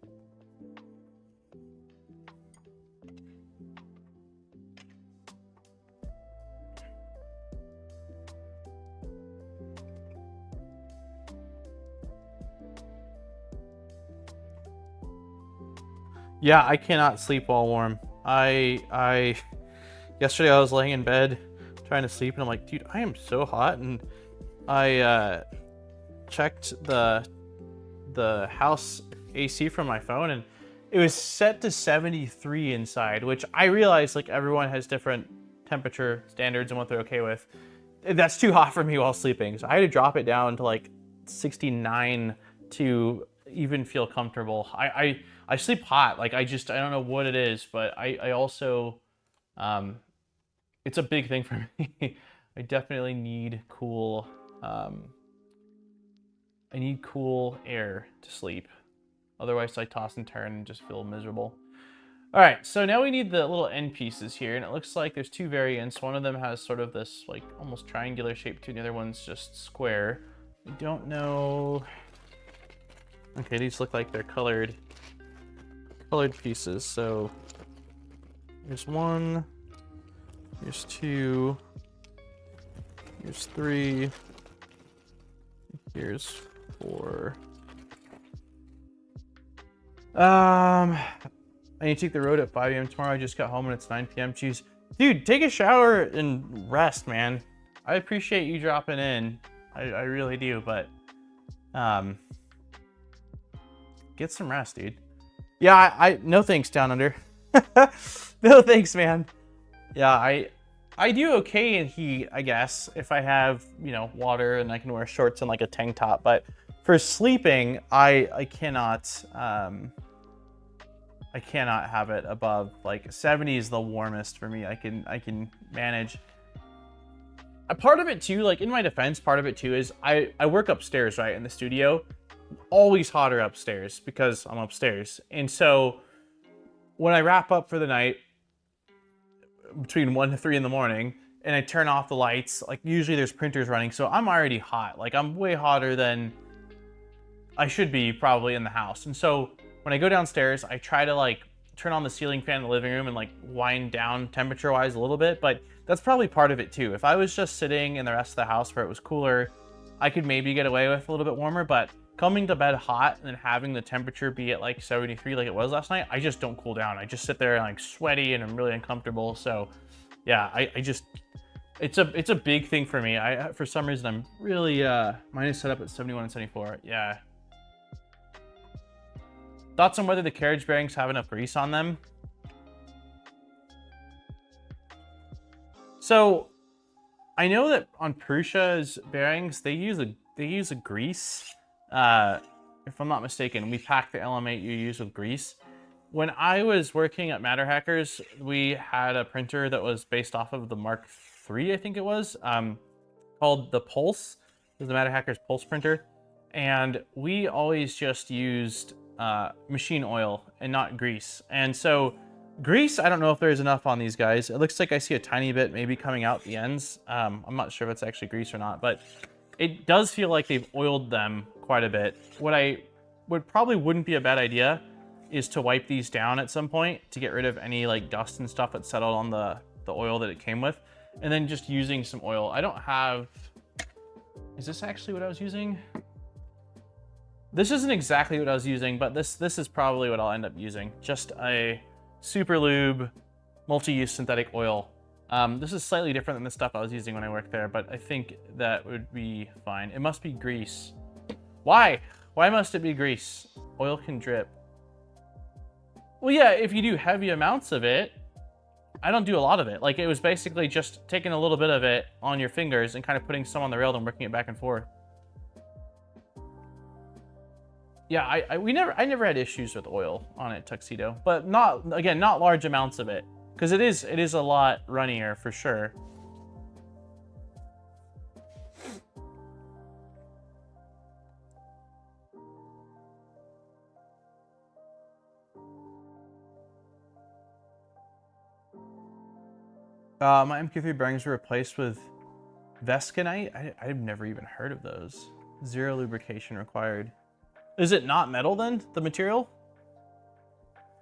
Yeah, I cannot sleep while warm. Yesterday I was laying in bed trying to sleep and I'm like, dude, I am so hot. And I checked the house AC from my phone and it was set to 73 inside, which I realize like everyone has different temperature standards and what they're okay with. That's too hot for me while sleeping. So I had to drop it down to like 69 to even feel comfortable. I sleep hot. Like I don't know what it is, but I also, it's a big thing for me. I definitely need cool, I need cool air to sleep. Otherwise I toss and turn and just feel miserable. All right, so now we need the little end pieces here, and it looks like there's two variants. One of them has sort of this like almost triangular shape to the other one's just square. I don't know. Okay, these look like they're colored pieces. So here's one, here's two, here's three, here's four. I need to take the road at 5 a.m. tomorrow. I just got home and it's 9 p.m. Jeez. Dude, take a shower and rest, man. I appreciate you dropping in. I really do, but get some rest, dude. Yeah, I no thanks, Down Under. No thanks, man. Yeah, I do okay in heat, I guess, if I have, you know, water and I can wear shorts and like a tank top, but for sleeping, I cannot have it above like 70 is the warmest for me. I can manage. A part of it too, like in my defense, part of it too is I work upstairs, right, in the studio. Always hotter upstairs because I'm upstairs. And so when I wrap up for the night between 1 to 3 in the morning and I turn off the lights, like usually there's printers running, so I'm already hot. Like I'm way hotter than I should be probably in the house. And so when I go downstairs, I try to like turn on the ceiling fan in the living room and like wind down temperature wise a little bit, but that's probably part of it too. If I was just sitting in the rest of the house where it was cooler, I could maybe get away with a little bit warmer, but coming to bed hot and then having the temperature be at like 73 like it was last night, I just don't cool down. I just sit there and like sweaty and I'm really uncomfortable. So yeah, I just, it's a big thing for me. For some reason, I'm really, mine is set up at 71 and 74. Yeah. Thoughts on whether the carriage bearings have enough grease on them? So I know that on Prusa's bearings, they use a grease. If I'm not mistaken, we pack the LM8 you use with grease. When I was working at Matter Hackers, we had a printer that was based off of the Mark III, I think it was, called the Pulse. It was the Matter Hackers Pulse printer. And we always just used machine oil and not grease. And so grease, I don't know if there's enough on these guys. It looks like I see a tiny bit maybe coming out the ends. I'm not sure if it's actually grease or not, but it does feel like they've oiled them quite a bit. What I probably wouldn't be a bad idea is to wipe these down at some point to get rid of any like dust and stuff that settled on the oil that it came with. And then just using some oil. I don't have, is this actually what I was using? This isn't exactly what I was using, but this is probably what I'll end up using. Just a super lube multi-use synthetic oil. This is slightly different than the stuff I was using when I worked there, but I think that would be fine. It must be grease. Why? Why must it be grease? Oil can drip. Well, yeah, if you do heavy amounts of it, I don't do a lot of it. Like, it was basically just taking a little bit of it on your fingers and kind of putting some on the rail and working it back and forth. Yeah, I never had issues with oil on it, Tuxedo, but not large amounts of it, because it is a lot runnier for sure. My MQ3 bearings were replaced with Vesconite. I've never even heard of those. Zero lubrication required. Is it not metal then, the material?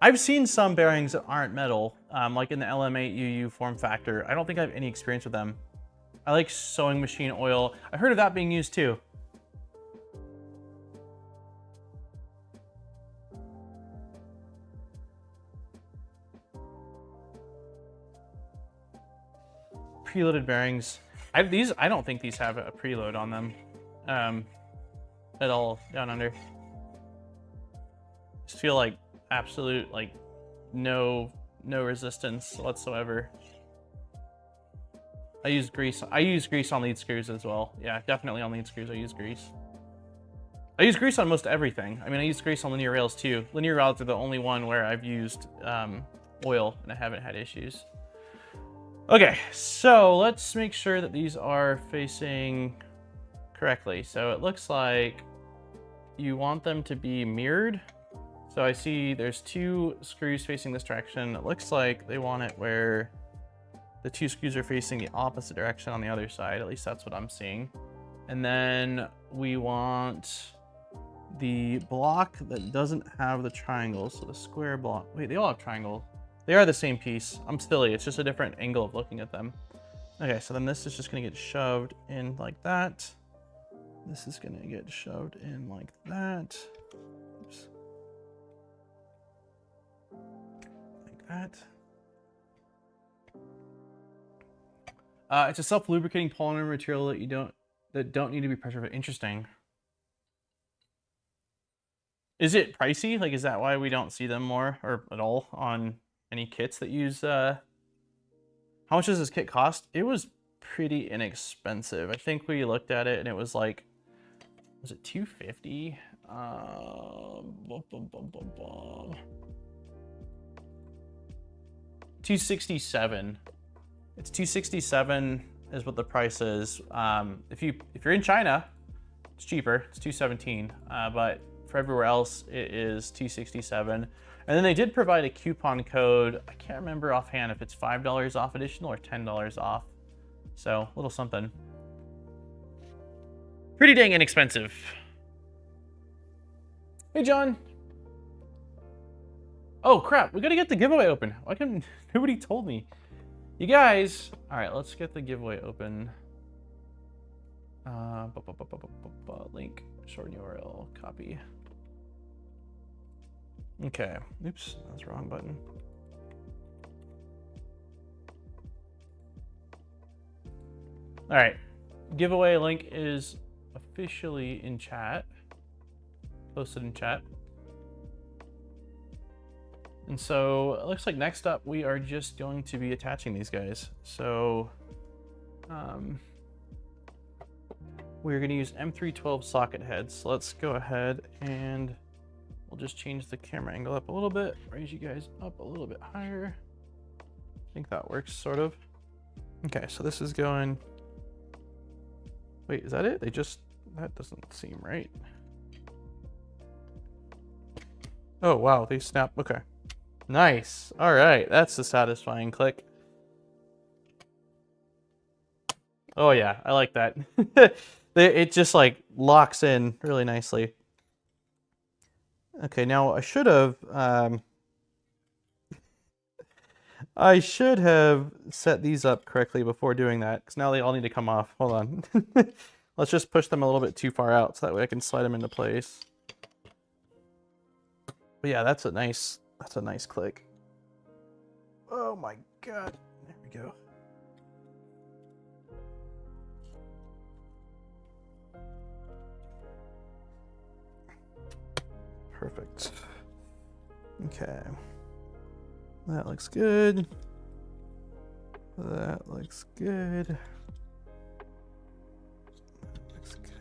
I've seen some bearings that aren't metal, like in the LM8UU form factor. I don't think I have any experience with them. I like sewing machine oil. I heard of that being used too. Preloaded bearings. I don't think these have a preload on them at all down under. Just feel like absolute, like no resistance whatsoever. I use grease on lead screws as well. Yeah, definitely on lead screws I use grease. I use grease on most everything. I mean, I use grease on linear rails too. Linear rails are the only one where I've used oil and I haven't had issues. Okay, so let's make sure that these are facing correctly. So it looks like you want them to be mirrored. So I see there's two screws facing this direction. It looks like they want it where the two screws are facing the opposite direction on the other side. At least that's what I'm seeing. And then we want the block that doesn't have the triangle. So the square block. Wait, they all have triangle. They are the same piece. I'm silly. It's just a different angle of looking at them. Okay, so then this is just going to get shoved in like that. This is going to get shoved in like that. Oops. Like that. It's a self-lubricating polymer material that don't need to be pressure fit. Interesting. Is it pricey? Like, is that why we don't see them more or at all on any kits that use how much does this kit cost? It was pretty inexpensive. I think we looked at it and it was like, was it $250? 267. It's 267 is what the price is. If you're in China, it's cheaper. It's 217. But for everywhere else, it is 267. And then they did provide a coupon code. I can't remember offhand if it's $5 off additional or $10 off. So a little something. Pretty dang inexpensive. Hey, John. Oh, crap. We got to get the giveaway open. Why couldn't nobody told me? You guys. All right, let's get the giveaway open. Link, short URL, copy. Okay. Oops, that's the wrong button. All right. Giveaway link is officially in chat. Posted in chat. And so it looks like next up we are just going to be attaching these guys. So we're going to use M312 socket heads. So let's go ahead and We'll just change the camera angle up a little bit, raise you guys up a little bit higher. I think that works, sort of. Okay, so this is going... Wait, is that it? That doesn't seem right. Oh, wow, they snap. Okay. Nice. All right, that's the satisfying click. Oh, yeah, I like that. It just, like, locks in really nicely. Okay, now I should have set these up correctly before doing that, because now they all need to come off. Hold on. Let's just push them a little bit too far out so that way I can slide them into place. But yeah, that's a nice click. Oh my god. There we go. Perfect. Okay. That looks good. That looks good. That looks good.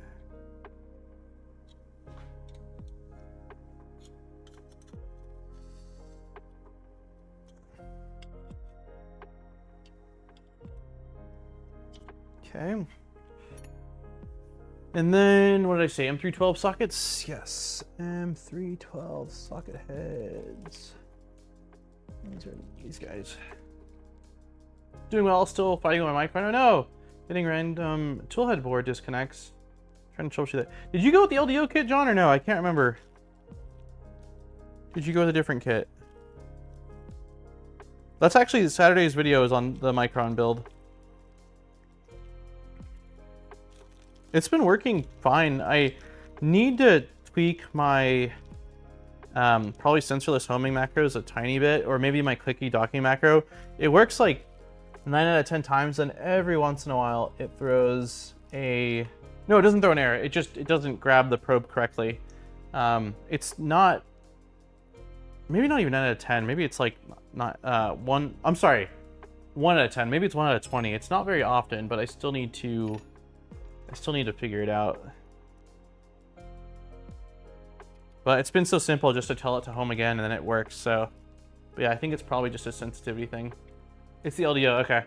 Okay. And then, what did I say? M312 sockets? Yes. M312 socket heads. These are these guys. Doing well, still fighting with my mic. I don't know. Getting random toolhead board disconnects. Trying to troubleshoot that. Did you go with the LDO kit, John, or no? I can't remember. Did you go with a different kit? That's actually Saturday's video is on the Micron build. It's been working fine. I need to tweak my probably sensorless homing macros a tiny bit, or maybe my clicky docking macro. It works like 9 out of 10 times, and every once in a while it throws a... No, it doesn't throw an error. It doesn't grab the probe correctly. It's not... Maybe not even 9 out of 10. Maybe it's like not 1... I'm sorry. 1 out of 10. Maybe it's 1 out of 20. It's not very often, but I still need to figure it out. But it's been so simple just to tell it to home again, and then it works. So, but yeah, I think it's probably just a sensitivity thing. It's the LDO. Okay.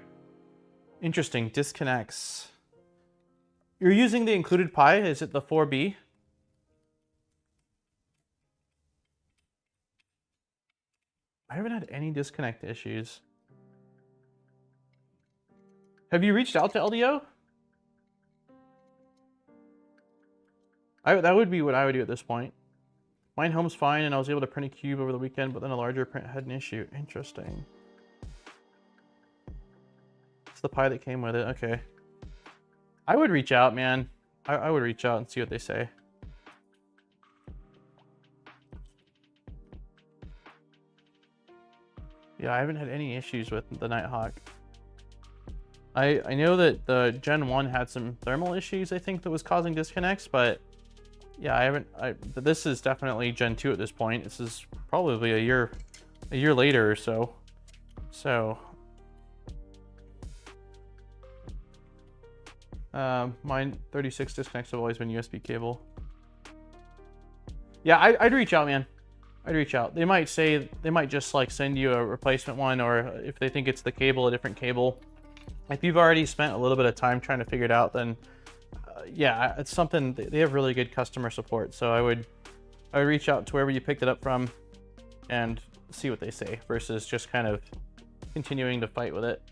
Interesting. Disconnects. You're using the included Pi. Is it the 4B? I haven't had any disconnect issues. Have you reached out to LDO? That would be what I would do at this point. Mine home's fine, and I was able to print a cube over the weekend, but then a larger print had an issue. Interesting. It's the Pi that came with it. Okay. I would reach out, man. I would reach out and see what they say. Yeah, I haven't had any issues with the Nighthawk. I know that the Gen 1 had some thermal issues, I think, that was causing disconnects, but yeah, this is definitely Gen 2 at this point. This is probably a year later or so. So mine 36 disconnects have always been USB cable. Yeah, I'd reach out, man. I'd reach out. They might just like send you a replacement one, or if they think it's the cable, a different cable. If you've already spent a little bit of time trying to figure it out, then yeah, it's something. They have really good customer support, so I would reach out to wherever you picked it up from and see what they say, versus just kind of continuing to fight with it.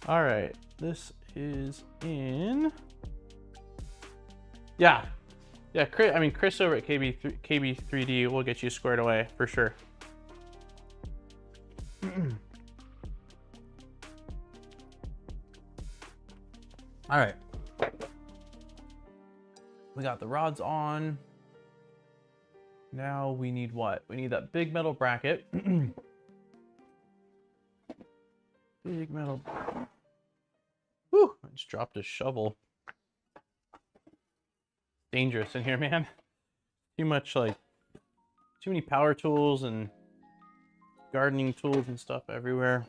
All right, this is in. Yeah, Chris, I mean, Chris over at KB3D will get you squared away for sure. All right, we got the rods on. now we need what? We need that big metal bracket. Big metal. Whew, I just dropped a shovel. Dangerous in here, man. Too much, like, too many power tools and gardening tools and stuff everywhere.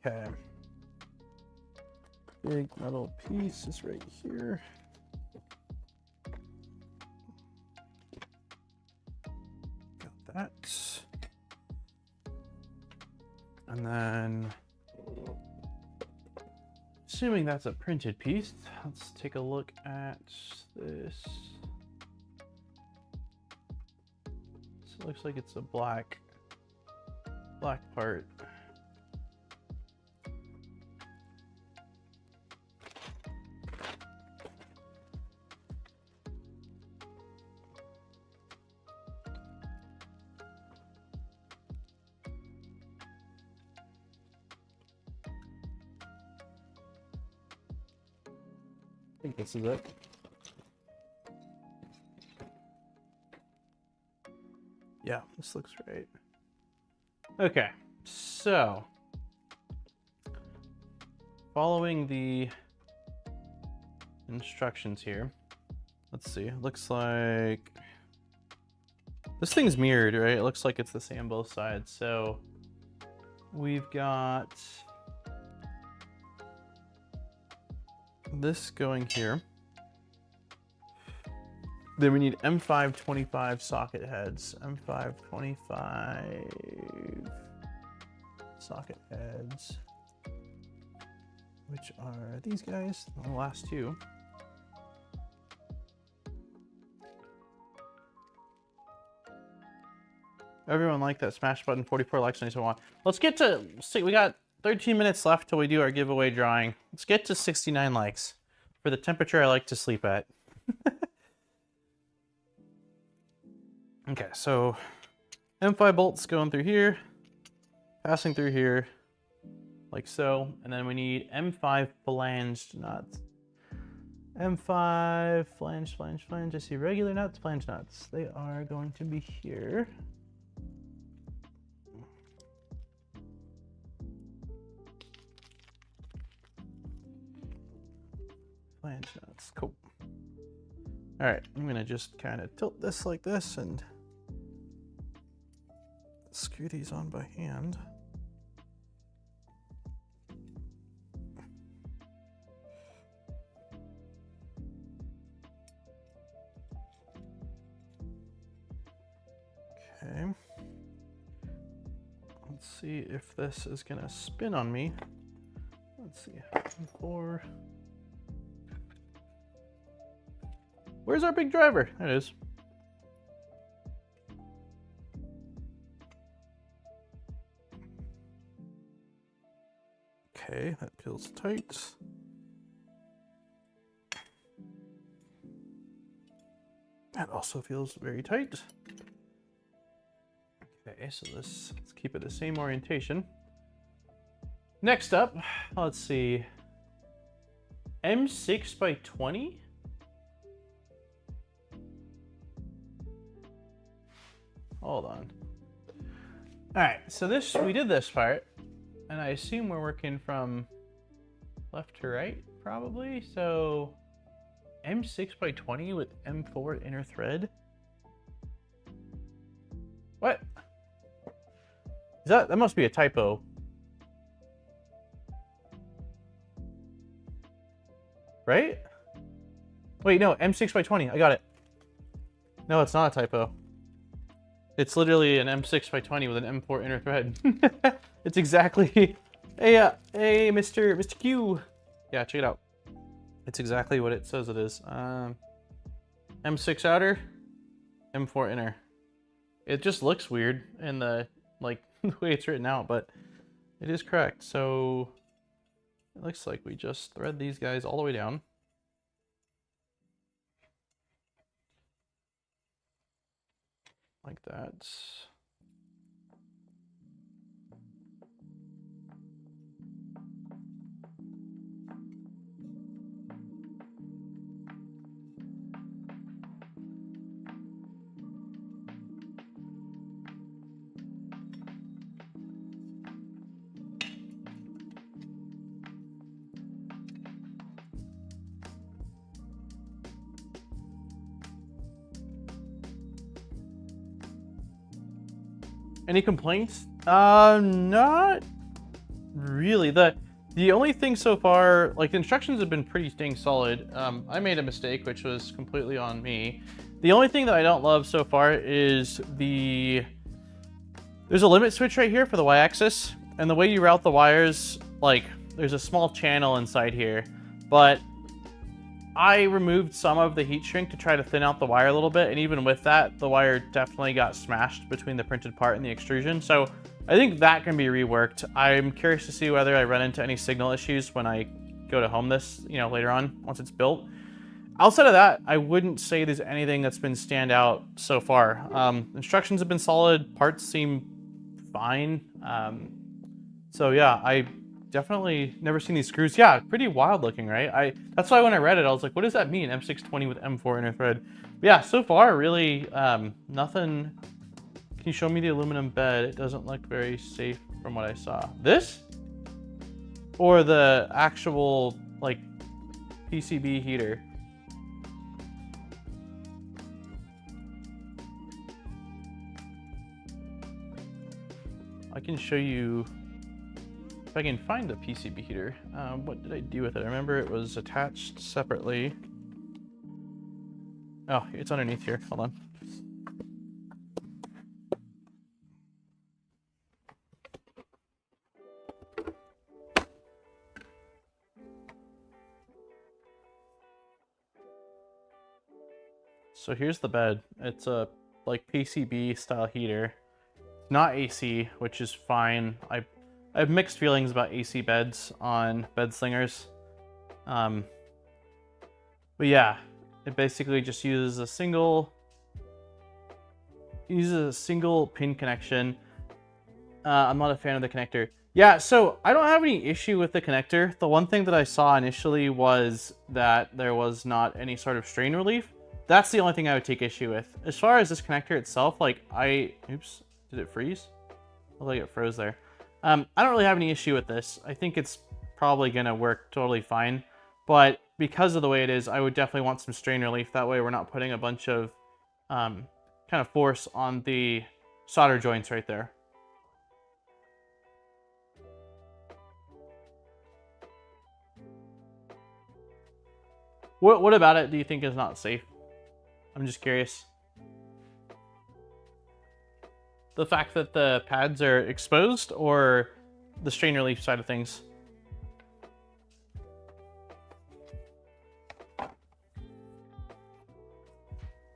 Okay. Big metal piece is right here. Got that. And then, assuming that's a printed piece, let's take a look at this. So it looks like it's a black part. I think this is it. Yeah, this looks right. Okay, so following the instructions here, let's see. It looks like this thing's mirrored, right? It looks like it's the same on both sides. So we've got this going here. Then we need M525 socket heads. M525 socket heads, which are these guys, the last two. Everyone like that smash button, 44 likes and so on. Let's get to, see, we got 13 minutes left till we do our giveaway drawing. Let's get to 69 likes for the temperature I like to sleep at. Okay, so M5 bolts going through here, passing through here, like so, and then we need M5 flanged nuts. M5 flange. I see regular nuts, flange nuts. They are going to be here. Flange nuts, cool. All right, I'm gonna just kind of tilt this like this and screw these on by hand. Okay. Let's see if this is gonna spin on me. Let's see. 4. Where's our big driver? There it is. Okay, that feels tight. That also feels very tight. Okay, so let's keep it the same orientation. Next up, let's see. M6 by 20? Hold on. All right, so we did this part, and I assume we're working from left to right, probably. So M6 by 20 with M4 inner thread. What? That must be a typo. Right? Wait, no, M6 by 20. I got it. No, it's not a typo. It's literally an M6 by 20 with an M4 inner thread. It's exactly. Hey, Mr. Q. Yeah, check it out. It's exactly what it says it is. M6 outer, M4 inner. It just looks weird in the the way it's written out, but it is correct. So it looks like we just thread these guys all the way down. Like that. Any complaints? Not really. The only thing so far, like the instructions have been pretty dang solid. I made a mistake, which was completely on me. The only thing that I don't love so far is there's a limit switch right here for the Y-axis, and the way you route the wires, like there's a small channel inside here, but I removed some of the heat shrink to try to thin out the wire a little bit, and even with that, the wire definitely got smashed between the printed part and the extrusion. So I think that can be reworked. I'm curious to see whether I run into any signal issues when I go to home this, later on once it's built. Outside of that, I wouldn't say there's anything that's been stand out so far. Instructions have been solid. Parts seem fine. So yeah, I definitely never seen these screws. Yeah, pretty wild looking, right? That's why when I read it, I was like, what does that mean? M620 with M4 inner thread. But yeah, so far, really nothing. Can you show me the aluminum bed? It doesn't look very safe from what I saw. This? Or the actual, like, PCB heater? I can show you if I can find the PCB heater. What did I do with it? I remember it was attached separately. Oh, it's underneath here. Hold on. So here's the bed. It's a like PCB style heater. It's not AC, which is fine. I have mixed feelings about AC beds on bed slingers. But yeah, it basically just uses a single pin connection. I'm not a fan of the connector. Yeah, so I don't have any issue with the connector. The one thing that I saw initially was that there was not any sort of strain relief. That's the only thing I would take issue with. As far as this connector itself, like oops, did it freeze? Looks like it froze there. I don't really have any issue with this. I think it's probably gonna work totally fine, but because of the way it is, I would definitely want some strain relief. That way we're not putting a bunch of kind of force on the solder joints right there. What about it do you think is not safe? I'm just curious. The fact that the pads are exposed or the strain relief side of things?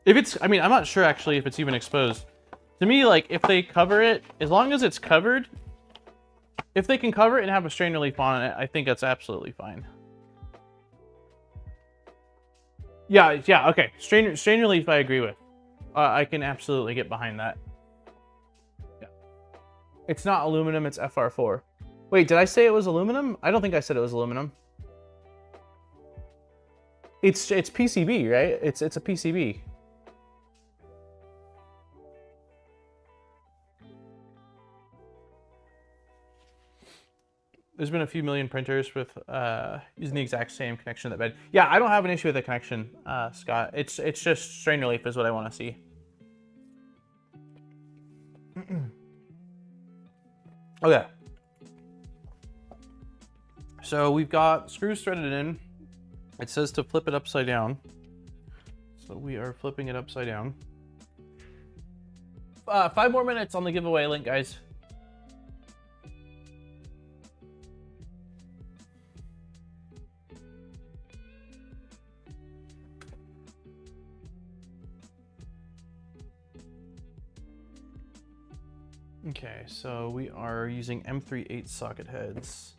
If it's, I mean, I'm not sure actually if it's even exposed. To me, like if they cover it, as long as it's covered, if they can cover it and have a strain relief on it, I think that's absolutely fine. Yeah, okay. Strain relief, I agree with. I can absolutely get behind that. Yeah. It's not aluminum, it's FR4. Wait, did I say it was aluminum? I don't think I said it was aluminum. It's PCB, right? It's a PCB. There's been a few million printers with using the exact same connection to that bed. Yeah, I don't have an issue with the connection, Scott. It's just strain relief is what I want to see. Okay. So we've got screws threaded in. It says to flip it upside down. So we are flipping it upside down. 5 more minutes on the giveaway link, guys. Okay, so we are using M3 8 socket heads.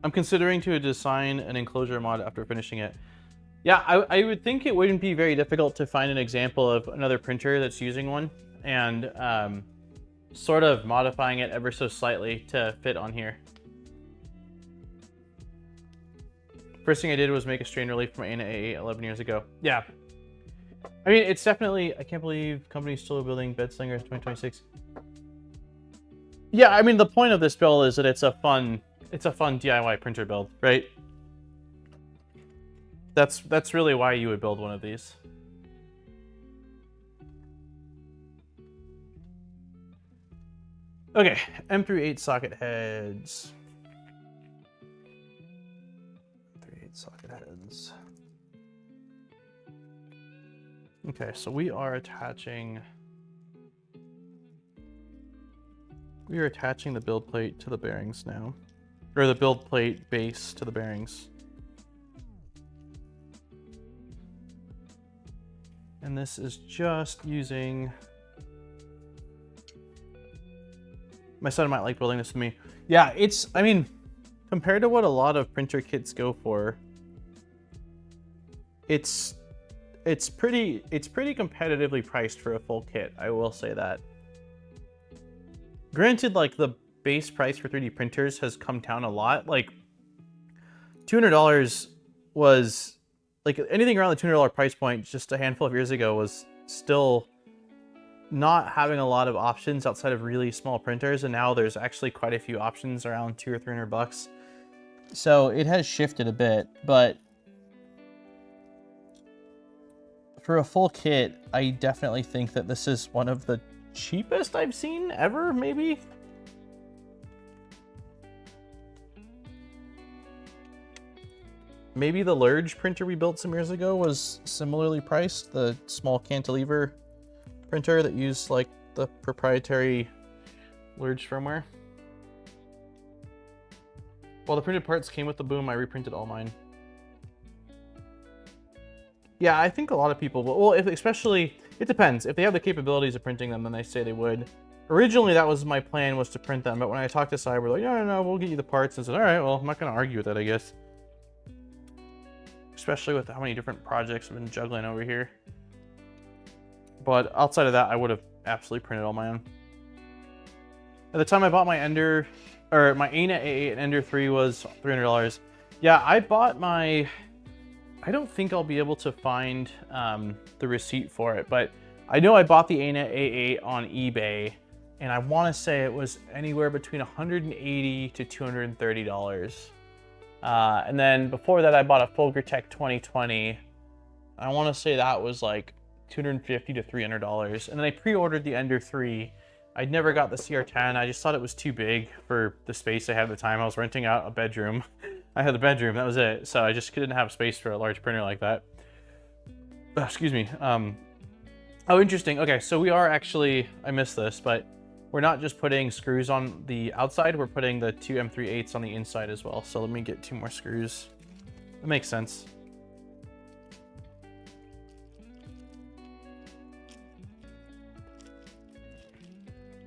I'm considering to design an enclosure mod after finishing it. Yeah, I would think it wouldn't be very difficult to find an example of another printer that's using one and sort of modifying it ever so slightly to fit on here. First thing I did was make a strain relief from ANA A8 11 years ago. Yeah. I mean, it's definitely, I can't believe companies still building bed slingers 2026. Yeah, I mean, the point of this build is that it's a fun DIY printer build, right? That's really why you would build one of these. Okay, M38 socket heads. M38 socket heads. Okay, so we are attaching the build plate to the bearings now. Or the build plate base to the bearings. And this is just using... My son might like building this with me. Yeah, it's, I mean, compared to what a lot of printer kits go for, it's pretty competitively priced for a full kit, I will say that. Granted, like, the base price for 3D printers has come down a lot. Like, $200 was, like, anything around the $200 price point just a handful of years ago was still not having a lot of options outside of really small printers, and now there's actually quite a few options around $200 or $300. So it has shifted a bit, but for a full kit, I definitely think that this is one of the cheapest I've seen ever, maybe. Maybe the Lurge printer we built some years ago was similarly priced, the small cantilever printer that used like the proprietary Lurge firmware. While the printed parts came with the boom, I reprinted all mine. Yeah, I think a lot of people will, well, especially, it depends. If they have the capabilities of printing them, then they say they would. Originally, that was my plan, was to print them, but when I talked to Siboor, like, no, we'll get you the parts, and said, all right, well, I'm not going to argue with it, I guess. Especially with how many different projects I've been juggling over here. But outside of that, I would have absolutely printed all my own. At the time I bought my Ender, or my ANA A8 and Ender 3 was $300. Yeah, I bought my, I don't think I'll be able to find the receipt for it, but I know I bought the ANA A8 on eBay, and I want to say it was anywhere between $180 to $230. And then before that, I bought a Fulgurtech 2020. I want to say that was like $250 to $300. And then I pre-ordered the Ender 3. I'd never got the CR10. I just thought it was too big for the space I had at the time. I was renting out a bedroom. I had the bedroom, that was it. So I just didn't have space for a large printer like that. Excuse me. Oh, interesting. Okay, so we are actually, I missed this, but we're not just putting screws on the outside, we're putting the two M38s on the inside as well. So let me get 2 more screws. That makes sense.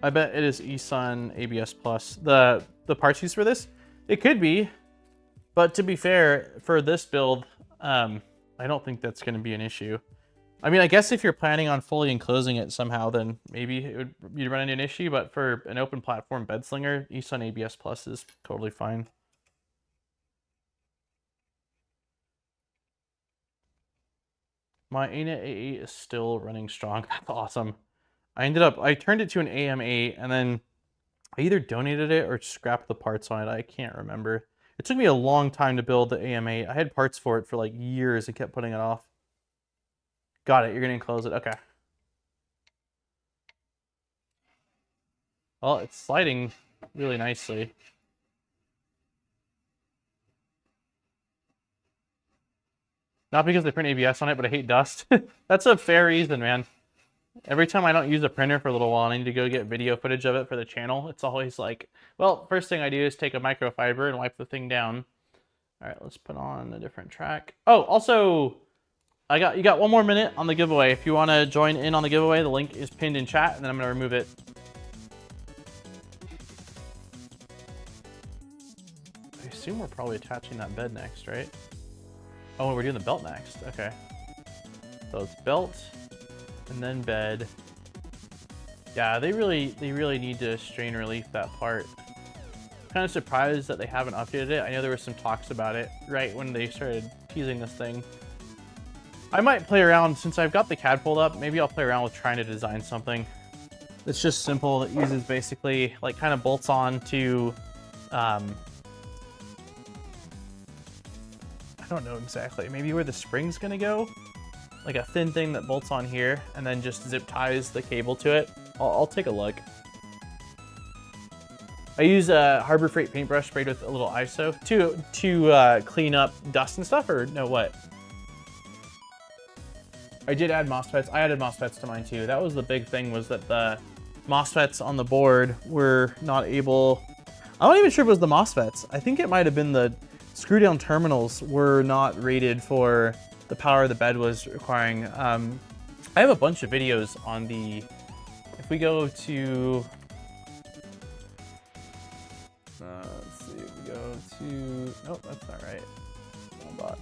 I bet it is eSun ABS Plus. The parts used for this? It could be, but to be fair, for this build, I don't think that's going to be an issue. I mean, I guess if you're planning on fully enclosing it somehow, then maybe you'd run into an issue, but for an open platform bed slinger, eSun ABS Plus is totally fine. My ANA A8 is still running strong. That's awesome. I turned it to an AM8, and then I either donated it or scrapped the parts on it. I can't remember. It took me a long time to build the AM8. I had parts for it for like years and kept putting it off. Got it. You're going to enclose it. Okay. Well, it's sliding really nicely. Not because they print ABS on it, but I hate dust. That's a fair reason, man. Every time I don't use a printer for a little while, I need to go get video footage of it for the channel. It's always like, well, first thing I do is take a microfiber and wipe the thing down. All right, let's put on a different track. Oh, also, you got 1 more minute on the giveaway. If you want to join in on the giveaway, the link is pinned in chat, and then I'm going to remove it. I assume we're probably attaching that bed next, right? Oh, we're doing the belt next. Okay. So it's belt. And then bed. Yeah, they really need to strain relief that part. I'm kind of surprised that they haven't updated it. I know there was some talks about it right when they started teasing this thing. I might play around, since I've got the CAD pulled up, maybe I'll play around with trying to design something that's just simple, that uses basically, like, kind of bolts on to, I don't know exactly, maybe where the spring's gonna go? Like a thin thing that bolts on here and then just zip ties the cable to it. I'll take a look. I use a Harbor Freight paintbrush sprayed with a little ISO to clean up dust and stuff, or no, what? I did add MOSFETs. I added MOSFETs to mine too. That was the big thing, was that the MOSFETs on the board were not able... I'm not even sure if it was the MOSFETs. I think it might have been the screw down terminals were not rated for the power the bed was requiring. I have a bunch of videos on the... If we go to... let's see, if we go to... Nope, that's not right. Bot.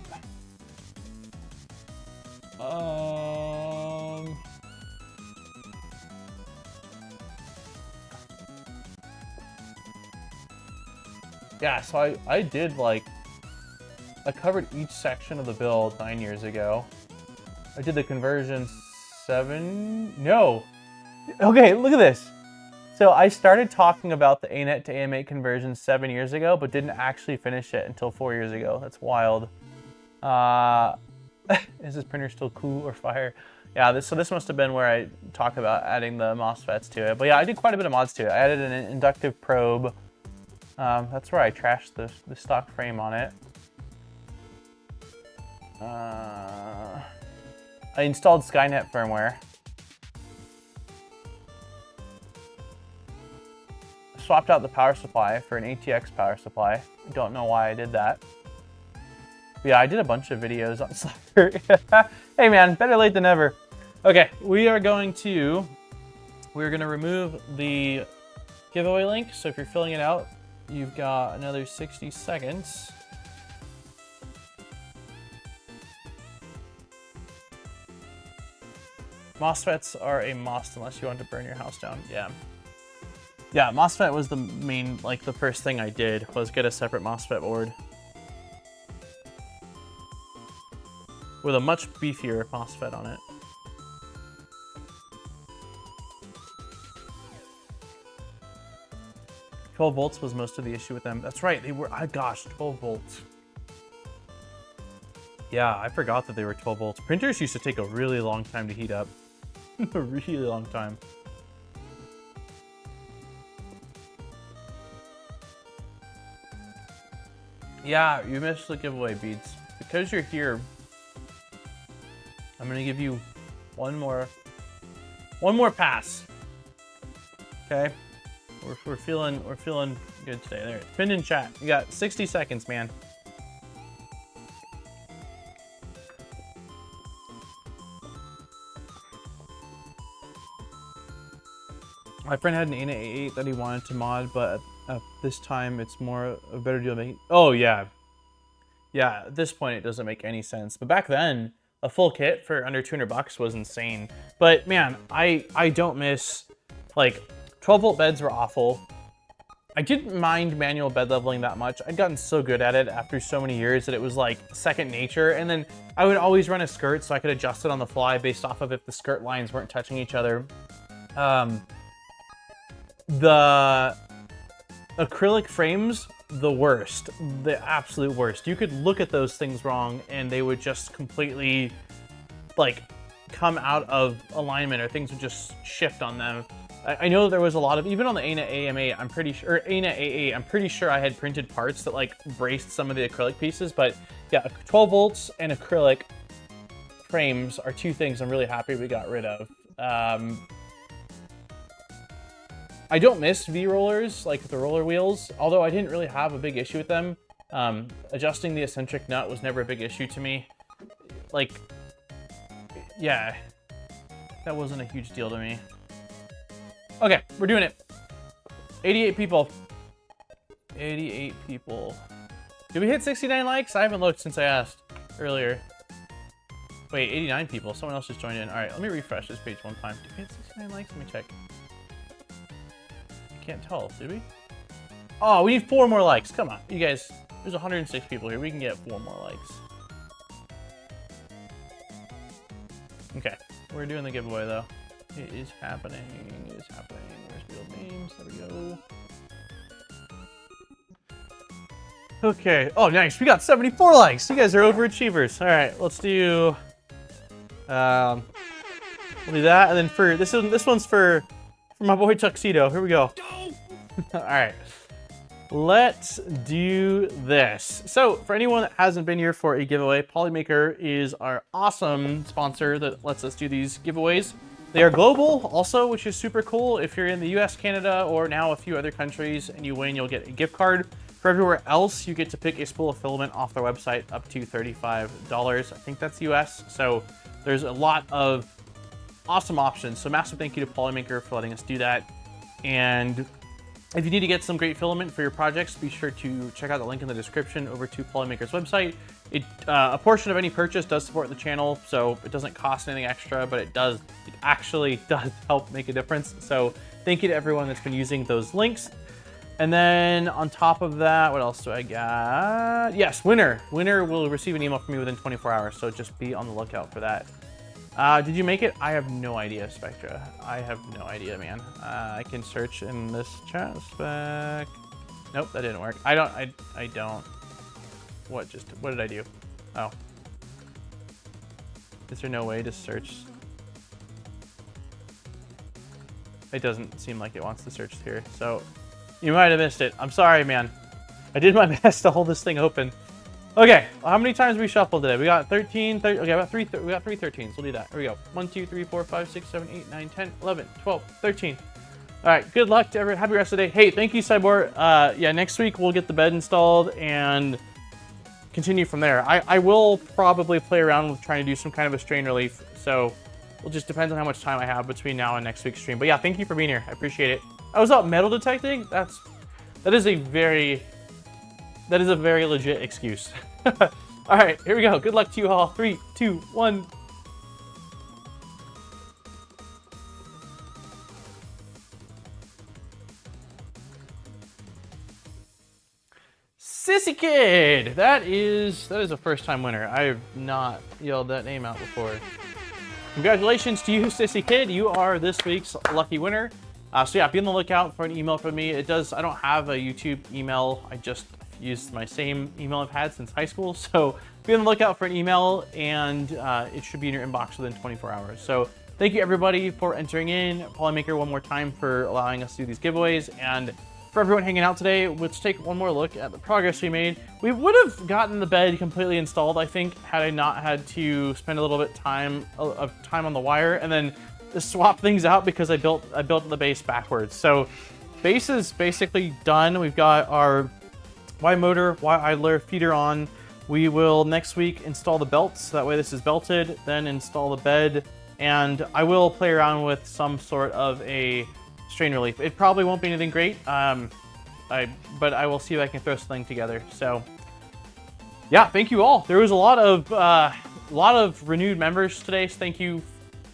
Yeah, so I did like... I covered each section of the build 9 years ago. I did the conversion 7... No! Okay, look at this. So I started talking about the ANET to AM8 conversion 7 years ago, but didn't actually finish it until 4 years ago. That's wild. Is this printer still cool or fire? Yeah, so this must have been where I talk about adding the MOSFETs to it. But yeah, I did quite a bit of mods to it. I added an inductive probe. That's where I trashed the stock frame on it. I installed Skynet firmware. Swapped out the power supply for an ATX power supply. I don't know why I did that. But yeah, I did a bunch of videos on Slacker. Hey man, better late than never. Okay, we're gonna remove the giveaway link. So if you're filling it out, you've got another 60 seconds. MOSFETs are a must unless you want to burn your house down. Yeah. Yeah, MOSFET was the main, like the first thing I did was get a separate MOSFET board. With a much beefier MOSFET on it. $12 volts was most of the issue with them. That's right, they were, gosh, 12 volts. Yeah, I forgot that they were 12 volts. Printers used to take a really long time to heat up. A really long time. Yeah, you missed the giveaway, Beats. Because you're here, I'm gonna give you one more pass. Okay, we're feeling good today. There, pinned in chat. You got 60 seconds, man. My friend had an ANA A8 that he wanted to mod, but at this time it's more a better deal making. Oh yeah, yeah. At this point, it doesn't make any sense. But back then, a full kit for under 200 bucks was insane. But man, I don't miss, like, 12 volt beds were awful. I didn't mind manual bed leveling that much. I'd gotten so good at it after so many years that it was like second nature. And then I would always run a skirt so I could adjust it on the fly based off of if the skirt lines weren't touching each other. The acrylic frames, the worst, the absolute worst. You could look at those things wrong and they would just completely like come out of alignment, or things would just shift on them. I know there was a lot of, even on the ANA AMA, I'm pretty sure, or ANA AA, I'm pretty sure I had printed parts that like braced some of the acrylic pieces. But yeah, 12 volts and acrylic frames are two things I'm really happy we got rid of. I don't miss V-rollers, like the roller wheels, although I didn't really have a big issue with them. Adjusting the eccentric nut was never a big issue to me. Like, yeah, that wasn't a huge deal to me. Okay, we're doing it. 88 people. 88 people. Did we hit 69 likes? I haven't looked since I asked earlier. Wait, 89 people. Someone else just joined in. All right, let me refresh this page one time. Did we hit 69 likes? Let me check. I can't tell, did we? Oh, we need 4 more likes. Come on, you guys. There's 106 people here. We can get 4 more likes. Okay, we're doing the giveaway though. It is happening. It is happening. Where's the old names? There we go. Okay. Oh, nice. We got 74 likes. You guys are overachievers. All right, let's do. We'll do that, and then for this one's for my boy Tuxedo. Here we go. All right. let's do this. So for anyone that hasn't been here for a giveaway, Polymaker is our awesome sponsor that lets us do these giveaways. They are global also, which is super cool. If you're in the US, Canada, or now a few other countries and you win, you'll get a gift card. For everywhere else, you get to pick a spool of filament off their website up to $35. I think that's US. So there's a lot of awesome options. So massive thank you to Polymaker for letting us do that. And if you need to get some great filament for your projects, be sure to check out the link in the description over to Polymaker's website. A portion of any purchase does support the channel, so it doesn't cost anything extra, but it actually does help make a difference. So thank you to everyone that's been using those links. And then on top of that, what else do I got? Yes, winner will receive an email from me within 24 hours, so just be on the lookout for that. Did you make it? I have no idea, Spectra. I have no idea, man. I can search in this chat spec. Nope, that didn't work. I don't. What did I do? Oh. Is there no way to search? It doesn't seem like it wants to search here, so you might have missed it. I'm sorry, man. I did my best to hold this thing open. Okay, how many times we shuffled today? We got 13, okay, we got three 13s. We'll do that. Here we go. 1, 2, 3, 4, 5, 6, 7, 8, 9, 10, 11, 12, 13. All right, good luck to everyone. Happy rest of the day. Hey, thank you, Siboor. Yeah, next week we'll get the bed installed and continue from there. I will probably play around with trying to do some kind of a strain relief. So it just depends on how much time I have between now and next week's stream. But yeah, thank you for being here. I appreciate it. I was out metal detecting. That is a very legit excuse. All right, here we go. Good luck to you all. 3, 2, 1. Sissy Kid! That is a first time winner. I have not yelled that name out before. Congratulations to you, Sissy Kid. You are this week's lucky winner. So yeah, be on the lookout for an email from me. I don't have a YouTube email. I just used my same email I've had since high school. So be on the lookout for an email, and it should be in your inbox within 24 hours. So thank you everybody for entering in. Polymaker one more time for allowing us to do these giveaways. And for everyone hanging out today, let's take one more look at the progress we made. We would have gotten the bed completely installed, I think, had I not had to spend a little bit of time on the wire and then swap things out because I built the base backwards. So base is basically done. We've got our Y motor, Y idler feeder on. We will next week install the belts. That way this is belted, then install the bed, and I will play around with some sort of a strain relief. It probably won't be anything great, but I will see if I can throw something together. So yeah, thank you all. There was a lot of renewed members today. So thank you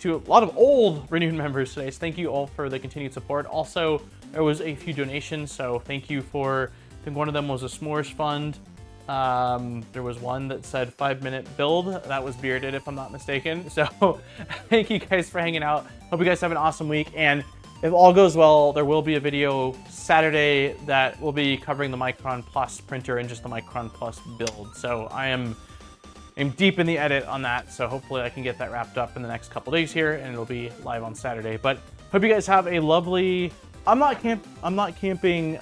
to a lot of old renewed members today. So thank you all for the continued support. Also, there was a few donations, so thank you for, I think one of them was a s'mores fund. There was one that said 5-minute build. That was bearded, if I'm not mistaken. So thank you guys for hanging out. Hope you guys have an awesome week. And if all goes well, there will be a video Saturday that will be covering the Micron Plus printer and just the Micron Plus build. So I'm deep in the edit on that. So hopefully I can get that wrapped up in the next couple days here, and it'll be live on Saturday. But hope you guys have a lovely. I'm not camping.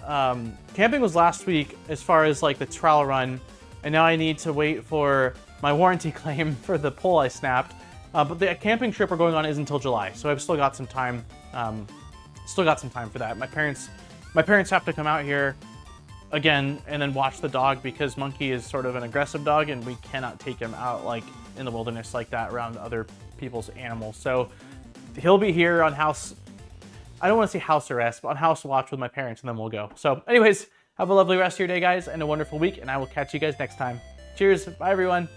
Camping was last week as far as like the trial run, and now I need to wait for my warranty claim for the pole I snapped. But the camping trip we're going on is until July, so I've still got some time. Still got some time for that. My parents have to come out here again and then watch the dog because Monkey is sort of an aggressive dog, and we cannot take him out like in the wilderness like that around other people's animals. So he'll be here on house. I don't want to say house arrest, but on house watch with my parents, and then we'll go. So anyways, have a lovely rest of your day, guys, and a wonderful week, and I will catch you guys next time. Cheers. Bye, everyone.